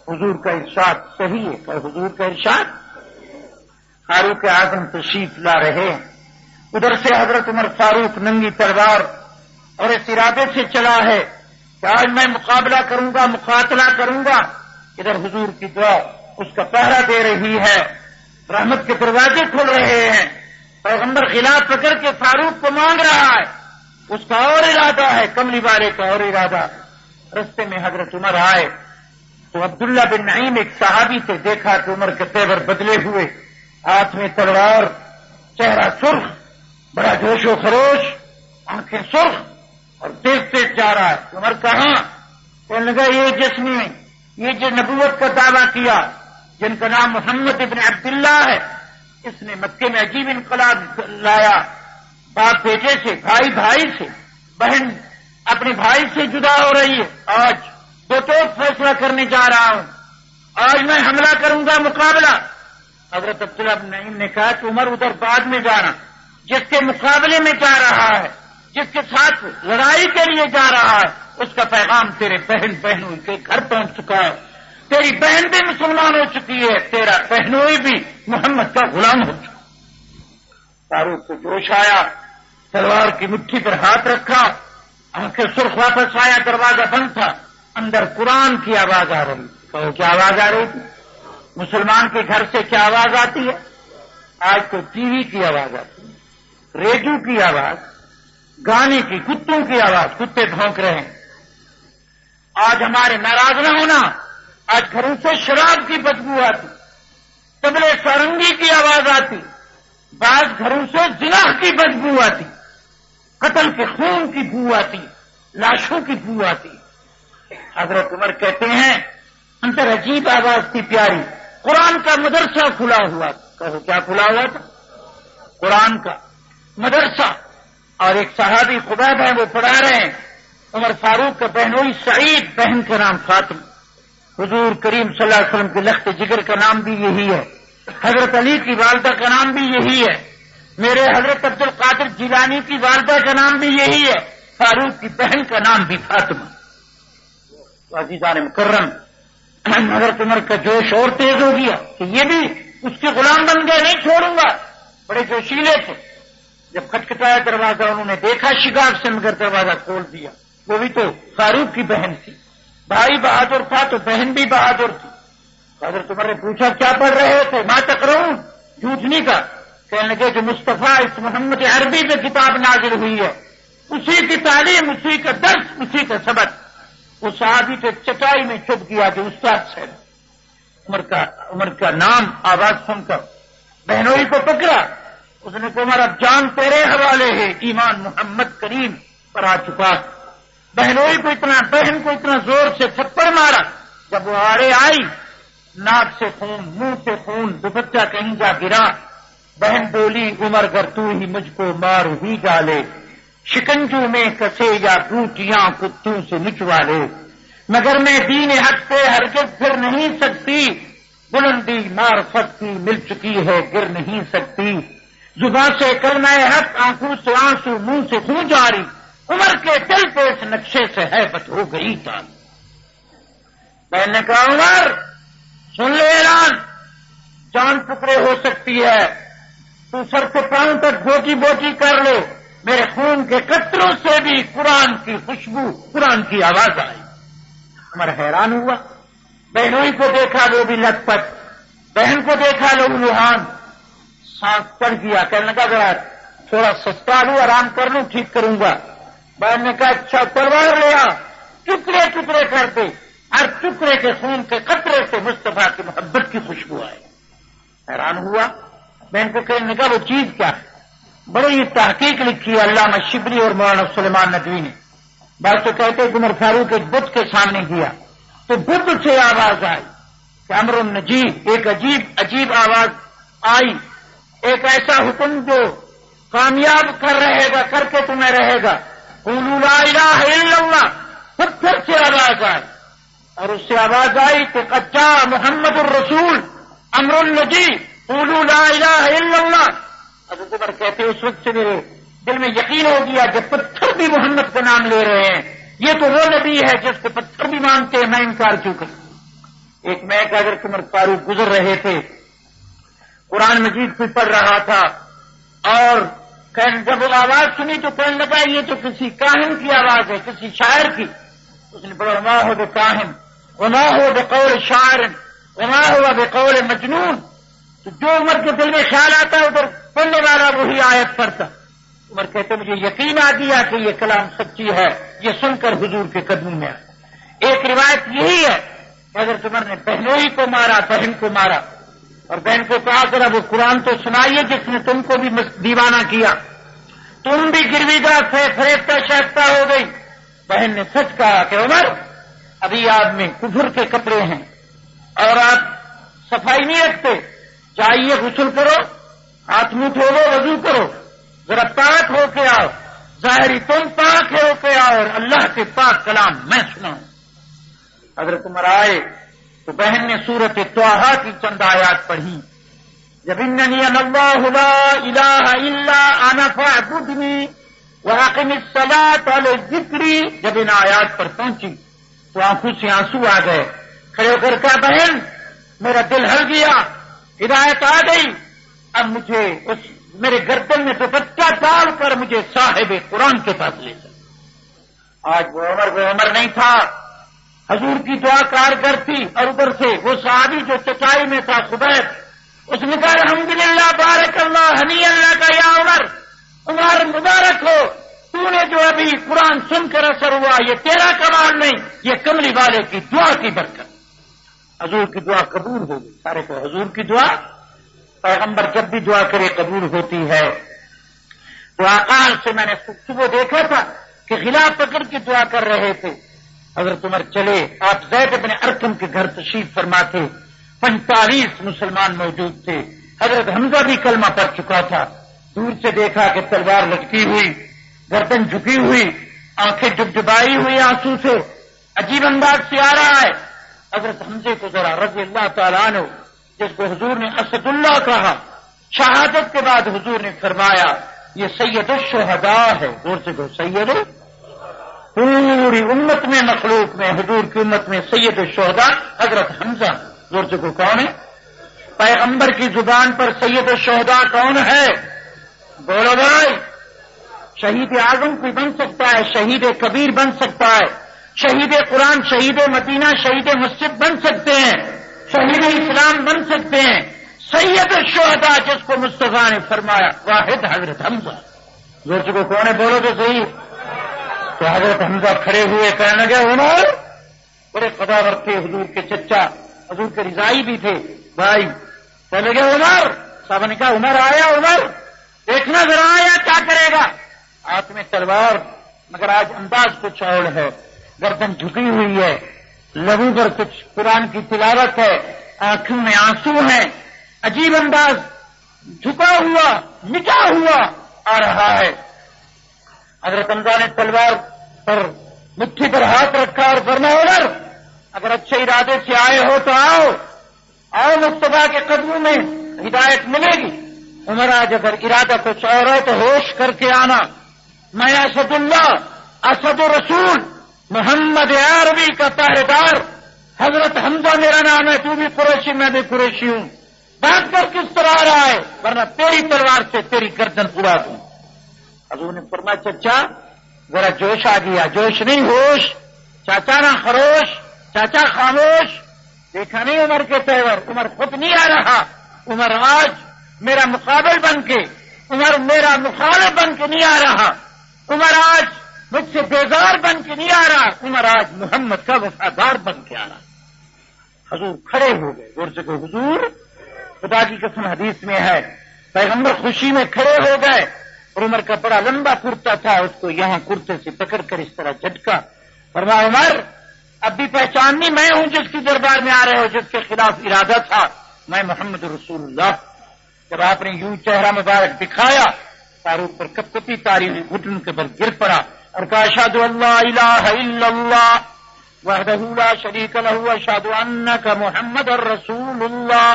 حضور کا ارشاد صحیح ہے، کہ حضور کا ارشاد۔ فاروق اعظم تشریف لا رہے ہیں، ادھر سے حضرت عمر فاروق ننگی تلوار اور اس ارادے سے چلا ہے کہ آج میں مقابلہ کروں گا، مقاتلہ کروں گا، ادھر حضور کی دعا اس کا پہرا دے رہی ہے، رحمت کے دروازے کھل رہے ہیں، پیغمبر غلاف پکڑ کے فاروق کو مانگ رہا ہے، اس کا اور ارادہ ہے، کملی والے کا اور ارادہ۔ رستے میں حضرت عمر آئے تو عبداللہ بن نعیم ایک صحابی سے دیکھا کہ عمر کے تیور بدلے ہوئے، ہاتھ میں تلوار، چہرہ سرخ، بڑا جوش و خروش، آنکھیں سرخ اور تیز تیز جا رہا ہے۔ عمر کہاں؟ کہنے لگا یہ جس نے یہ جو نبوت کا دعویٰ کیا، جن کا نام محمد ابن عبداللہ ہے، اس نے مکے میں عجیب انقلاب لایا، باپ بیٹے سے، بھائی بھائی سے، بہن اپنے بھائی سے جدا ہو رہی ہے، آج دو ٹوک فیصلہ کرنے جا رہا ہوں، آج میں حملہ کروں گا، مقابلہ۔ حضرت عبداللہ بن نعیم نے کہا کہ عمر ادھر بعد میں جانا، جس کے مقابلے میں جا رہا ہے، جس کے ساتھ لڑائی کے لیے جا رہا ہے، اس کا پیغام تیرے بہنوں کے گھر پہنچ چکا ہے، تیری بہن بھی مسلمان ہو چکی ہے، تیرا بہنوئی بھی محمد کا غلام ہو چکا۔ فاروق کو جوش آیا، تلوار کی مٹھی پر ہاتھ رکھا، آنکھیں سرخ، واپس آیا، دروازہ بند تھا، اندر قرآن کی آواز آ رہی۔ کہو کیا آواز آ رہی تھی؟ مسلمان کے گھر سے کیا آواز آتی ہے؟ آج تو ٹی وی کی آواز آتی ہے، ریڈیو کی آواز، گانے کی، کتوں کی آواز، کتے بھونک رہے ہیں۔ آج ہمارے ناراض نہ ہونا، آج گھروں سے شراب کی بدبو آتی، طبلے سارنگی کی آواز آتی، بعض گھروں سے زنا کی بدبو آتی، قتل کے خون کی بو آتی، لاشوں کی بو آتی۔ حضرت عمر کہتے ہیں اندر عجیب آواز تھی پیاری، قرآن کا مدرسہ کھلا ہوا تھا۔ کہو کیا کھلا ہوا تھا؟ قرآن کا مدرسہ، اور ایک صحابی خبیب ہے وہ پڑھا رہے ہیں، عمر فاروق کا بہنوئی سعید، بہن کا نام فاطمہ، حضور کریم صلی اللہ علیہ وسلم کے لخت جگر کا نام بھی یہی ہے، حضرت علی کی والدہ کا نام بھی یہی ہے، میرے حضرت عبد القادر جیلانی کی والدہ کا نام بھی یہی ہے، فاروق کی بہن کا نام بھی فاطمہ۔ تو عزیزان مکرم، حضرت عمر کا جوش اور تیز ہو گیا کہ یہ بھی اس کے غلام بن گئے، نہیں چھوڑوں گا، بڑے جوشیلے تھے۔ جب کھٹکھٹایا دروازہ، انہوں نے دیکھا شگاف سے، مگر دروازہ کھول دیا، وہ بھی تو فاروق کی بہن تھی، بھائی بہادر تھا تو بہن بھی بہادر تھی۔ حضرت عمر نے پوچھا کیا پڑھ رہے تھے؟ ما تقرؤون، جھوٹ نہیں کا، کہنے لگے جو مصطفیٰ اس محمد عربی پہ کتاب نازل ہوئی ہے، اسی کی تعلیم، اسی کا درس، اسی کا سبق۔ وہ صحابی تو چٹائی میں چھپ گیا جو استاد صاحب، عمر کا نام آواز سن کر بہنوئی کو پکڑا، اس نے کہا عمر اب جان تیرے حوالے ہے، ایمان محمد کریم پر آ چکا۔ بہنوئی کو بہن کو اتنا زور سے تھپڑ مارا، جب وہ آڑے آئی، ناک سے خون، منہ سے خون، دوپٹہ کہیں جا گرا، بہن بولی عمر گر تو ہی مجھ کو مار ہی ڈالے، شکنجو میں کسے یا ٹوٹیاں کتوں سے نچوا لے، مگر میں دین حق سے ہرگز پھر نہیں سکتی، بلندی معرفت کی مل چکی ہے گر نہیں سکتی، زبان سے کرنا حق، آنکھوں سے آنسو، منہ سے خون جاری، عمر کے دل پہ اس نقشے سے ہیبت ہو گئی تھا۔ میں نے کہا عمر سن لے اعلان، جان جان ٹکڑے ہو سکتی ہے، تو سر سے پاؤں تک بوٹی بوٹی کر لو، میرے خون کے قطروں سے بھی قرآن کی خوشبو، قرآن کی آواز آئی۔ عمر حیران ہوا، بہنوئی کو دیکھا وہ بھی لت پت، بہن کو دیکھا لہو لہان، سانس چڑھ گیا، کہنے لگا ذرا تھوڑا سستا لوں، آرام کر لوں، ٹھیک کروں گا۔ بہن نے کہا اچھا تلوار لیا، ٹکڑے ٹکڑے کر دے، ہر ٹکڑے کے خون کے قطرے سے مصطفیٰ کی محبت کی خوشبو آئی۔ حیران ہوا، بہن کو کہنے لگا وہ چیز کیا ہے؟ بڑی ہی تحقیق لکھی ہے علامہ شبلی اور مولانا سلیمان ندوی نے۔ بعض تو کہتے ہیں عمر فاروق ایک بت کے سامنے گیا تو بت سے آواز آئی کہ امر النجیب، ایک عجیب آواز آئی، ایک ایسا حکم جو کامیاب کر کے تمہیں رہے گا، قولوا لا الہ الا اللہ۔ پتھر سے آواز آئی اور اس سے آواز آئی کہ قد جاء محمد الرسول امر النجیب قولوا لا الہ الا اللہ۔ حضرت عمر کہتے اس وقت سے میرے دل میں یقین ہو گیا جب پتھر بھی محمد کا نام لے رہے ہیں، یہ تو وہ نبی ہے جس کو پتھر بھی مانتے ہیں، میں انکار کیوں کروں۔ ایک میں کہ حضرت عمر فاروق گزر رہے تھے، قرآن مجید کو پڑھ رہا تھا، اور جب وہ آواز سنی تو کہنے لگا یہ تو کسی کاہن کی آواز ہے، کسی شاعر کی۔ اس نے پڑھا وما هو بکاہن وما هو بقول شاعر وما هو بقول مجنون۔ تو جو عمر کے دل میں خیال آتا ہے ادھر پڑھنے والا وہی آیت پڑھتا۔ عمر کہتے مجھے یقین آ گیا کہ یہ کلام سچی ہے، یہ سن کر حضور کے قدموں میں آیا۔ ایک روایت یہی ہے کہ حضرت عمر نے بہنوئی کو مارا، بہن کو مارا، اور بہن کو کہا ذرا وہ قرآن تو سنائیے جس نے تم کو بھی دیوانہ کیا، تم بھی گروی گاہ سے فریفتہ شائستہ ہو گئی۔ بہن نے سچ کہا کہ عمر ابھی آپ میں کفر کے کپڑے ہیں اور آپ صفائی نہیں رکھتے، چاہیے غسل کرو، ہاتھ منہ دھو، وضو کرو، ذرا پاک ہو کے آؤ، ظاہری تم پاک ہو کے آؤ اور اللہ کے پاک کلام میں سناؤں۔ حضرت عمر آئے تو بہن نے سورۃ طٰہٰ کی چند آیات پڑھی، جب اننی انا اللہ لا الہ الا انا فاعبدنی واقم الصلاۃ لذکری، جب ان آیات پر پہنچی تو آنکھوں سے آنسو آ گئے، کھڑے ہو کر کہا بہن میرا دل ہل گیا، ہدایت آ گئی، اب مجھے اس میرے گردن میں دوپٹہ ڈال کر مجھے صاحب قرآن کے پاس لے جائے۔ آج وہ عمر نہیں تھا، حضور کی دعا کارگر تھی، اور ادھر سے وہ صحابی جو چچائی میں تھا خبیب، اس نے کہا الحمدللہ بارک اللہ ہنی اللہ کا یا عمر مبارک ہو، تو نے جو ابھی قرآن سن کر اثر ہوا یہ تیرا کمال نہیں، یہ کملی والے کی دعا کی برکت۔ حضور کی دعا قبول ہو گئی۔ سارے کو حضور کی دعا، پیغمبر جب بھی دعا کرے قبول ہوتی ہے۔ تو آقا سے میں نے صبح دیکھا تھا کہ غلاف پکڑ کے دعا کر رہے تھے۔ حضرت عمر چلے، آپ زید بن ارقم کے گھر تشریف فرما تھے، 45 مسلمان موجود تھے، حضرت حمزہ بھی کلمہ پڑھ چکا تھا۔ دور سے دیکھا کہ تلوار لٹکی ہوئی، گردن جھکی ہوئی، آنکھیں ڈبڈبائی ہوئی آنسو سے، عجیب انداز سے آ رہا ہے۔ حضرت حمزے کو ذرا رضی اللہ تعالیٰ عنہ، جس کو حضور نے اسد اللہ کہا، شہادت کے بعد حضور نے فرمایا یہ سید الشہداء ہے، زور سے کہو سید، پوری امت میں مخلوق میں حضور کی امت میں سید الشہداء حضرت حمزہ، زور سے کہو کون ہے؟ پیغمبر کی زبان پر سید الشہداء کون ہے؟ بولو بھائی، شہید اعظم کوئی بن سکتا ہے، شہید کبیر بن سکتا ہے، شہید قرآن، شہید مدینہ، شہید مسجد بن سکتے ہیں، شہید اسلام بن سکتے ہیں، سید الشہداء جس کو مصطفیٰ نے فرمایا واحد حضرت حمزہ، زور سے کو کون ہے؟ بولو تو صحیح۔ تو حضرت حمزہ کھڑے ہوئے کہنے لگے عمر، بڑے قداور تھے حضور کے چچا، حضور کے رضائی بھی تھے بھائی، کہنے لگے عمر، صاحب نے کہا عمر آیا، عمر دیکھنا ذرا آیا کیا کرے گا، ہاتھ میں تلوار، مگر آج انداز کچھ اور ہے، گردن جھکی ہوئی ہے، لبوں پر کچھ قرآن کی تلاوت ہے، آنکھوں میں آنسو ہیں، عجیب انداز، جھکا ہوا مٹا ہوا آ رہا ہے۔ حضرت حمزہ نے تلوار پر مٹھی پر ہاتھ رکھا اور فرمایا عمر اگر اچھے ارادے سے آئے ہو تو آؤ مصطفیٰ کے قدموں میں ہدایت ملے گی۔ عمر آج اگر ارادہ کچھ اور ہے تو ہوش کر کے آنا، میں اسد اللہ، اسد رسول، محمد عربی کا پہرے دار، حضرت حمزہ میرا نام ہے، تو بھی قریشی میں بھی قریشی ہوں، بات کر کس طرح آ رہا ہے ورنہ تیری تلوار سے تیری گردن اڑا دوں. حضور نے فرمایا چچا ذرا جوش آ گیا. جوش نہیں ہوش. چاچا نہ خروش. چاچا خاموش. دیکھا نہیں عمر کے تیور. عمر خود نہیں آ رہا. عمر آج میرا مقابل بن کے، عمر میرا مخالف بن کے نہیں آ رہا. عمر آج مجھ سے بیزار بن کے نہیں آ رہا. عمر آج محمد کا وفادار بن کے آ رہا. حضور کھڑے ہو گئے. غور سے کہ حضور خدا کی قسم حدیث میں ہے پیغمبر خوشی میں کھڑے ہو گئے اور عمر کا بڑا لمبا کرتا تھا، اس کو یہاں کرتے سے پکڑ کر اس طرح جھٹکا. فرمایا عمر اب بھی پہچاننی میں ہوں جس کی دربار میں آ رہے ہو، جس کے خلاف ارادہ تھا. میں محمد رسول اللہ. جب آپ نے یوں چہرہ مبارک دکھایا فاروق پر کپ کپی تاری ہوئی، گھٹن کے بل گر پڑا اور کہا اشہد ان لا الہ الا اللہ وحدہ لا شریک لہ واشہد انک محمد رسول اللہ.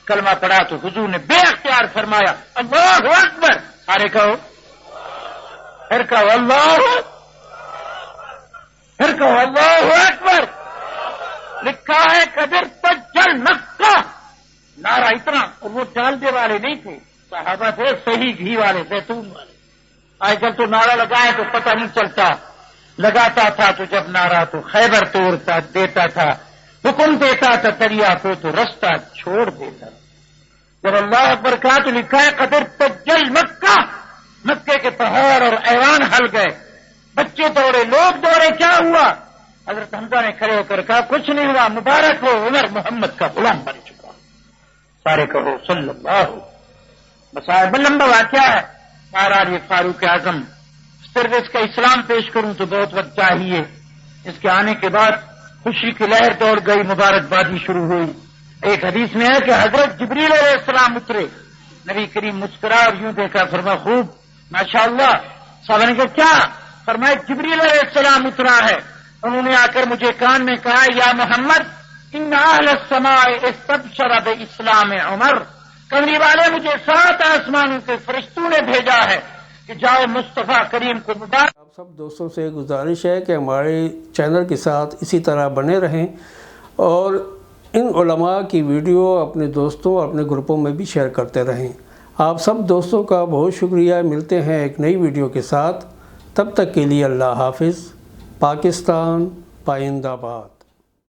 کلمہ پڑھا تو حضور نے بے اختیار فرمایا اللہ اکبر. سارے کہو. پھر کہو اللہ. پھر کہو اللہ اکبر. لکھا ہے قدر تجل مکہ. نعرہ اتنا. اور وہ ڈالنے والے نہیں تھے، صحابہ تھے صحیح گھی والے، زیتون والے. آج کل تو نعرہ لگائے تو پتہ نہیں چلتا. لگاتا تھا تو جب نعرہ تو خیبر توڑتا دیتا تھا، حکم دیتا تھا دریا کو تو رستہ چھوڑ دیتا. جب اللہ اکبر کہا تو لکھا ہے قدر تجل مکہ. مکے کے پہاڑ اور ایوان ہل گئے. بچے دوڑے، لوگ دوڑے. کیا ہوا؟ حضرت حمزہ نے کھڑے ہو کر کہا کچھ نہیں ہوا، مبارک ہو عمر محمد کا غلام بن چکا. سارے کہو صلی اللہ. بصائب لمبا واقعہ ہے. بہرحال یہ فاروق اعظم صرف اس کا اسلام پیش کروں تو بہت وقت چاہیے. اس کے آنے کے بعد خوشی کی لہر دوڑ گئی، مبارکبادی شروع ہوئی. ایک حدیث میں ہے کہ حضرت جبریل علیہ السلام اترے. نبی کریم مسکرا اور یوں دیکھا. فرمایا خوب ماشاءاللہ. صحابہ نے کہا کیا؟ فرمایا جبریل علیہ السلام اترا ہے. انہوں نے آ کر مجھے کان میں کہا یا محمد ان اہل السماء استبشر باسلام عمر. کمری والے مجھے 7 آسمانوں کے فرشتوں نے بھیجا ہے کہ جاؤ مصطفیٰ کریم کو مبارک. آپ سب دوستوں سے گزارش ہے کہ ہمارے چینل کے ساتھ اسی طرح بنے رہیں اور ان علماء کی ویڈیو اپنے دوستوں اور اپنے گروپوں میں بھی شیئر کرتے رہیں. آپ سب دوستوں کا بہت شکریہ. ملتے ہیں ایک نئی ویڈیو کے ساتھ. تب تک کے لیے اللہ حافظ. پاکستان پائندہ باد.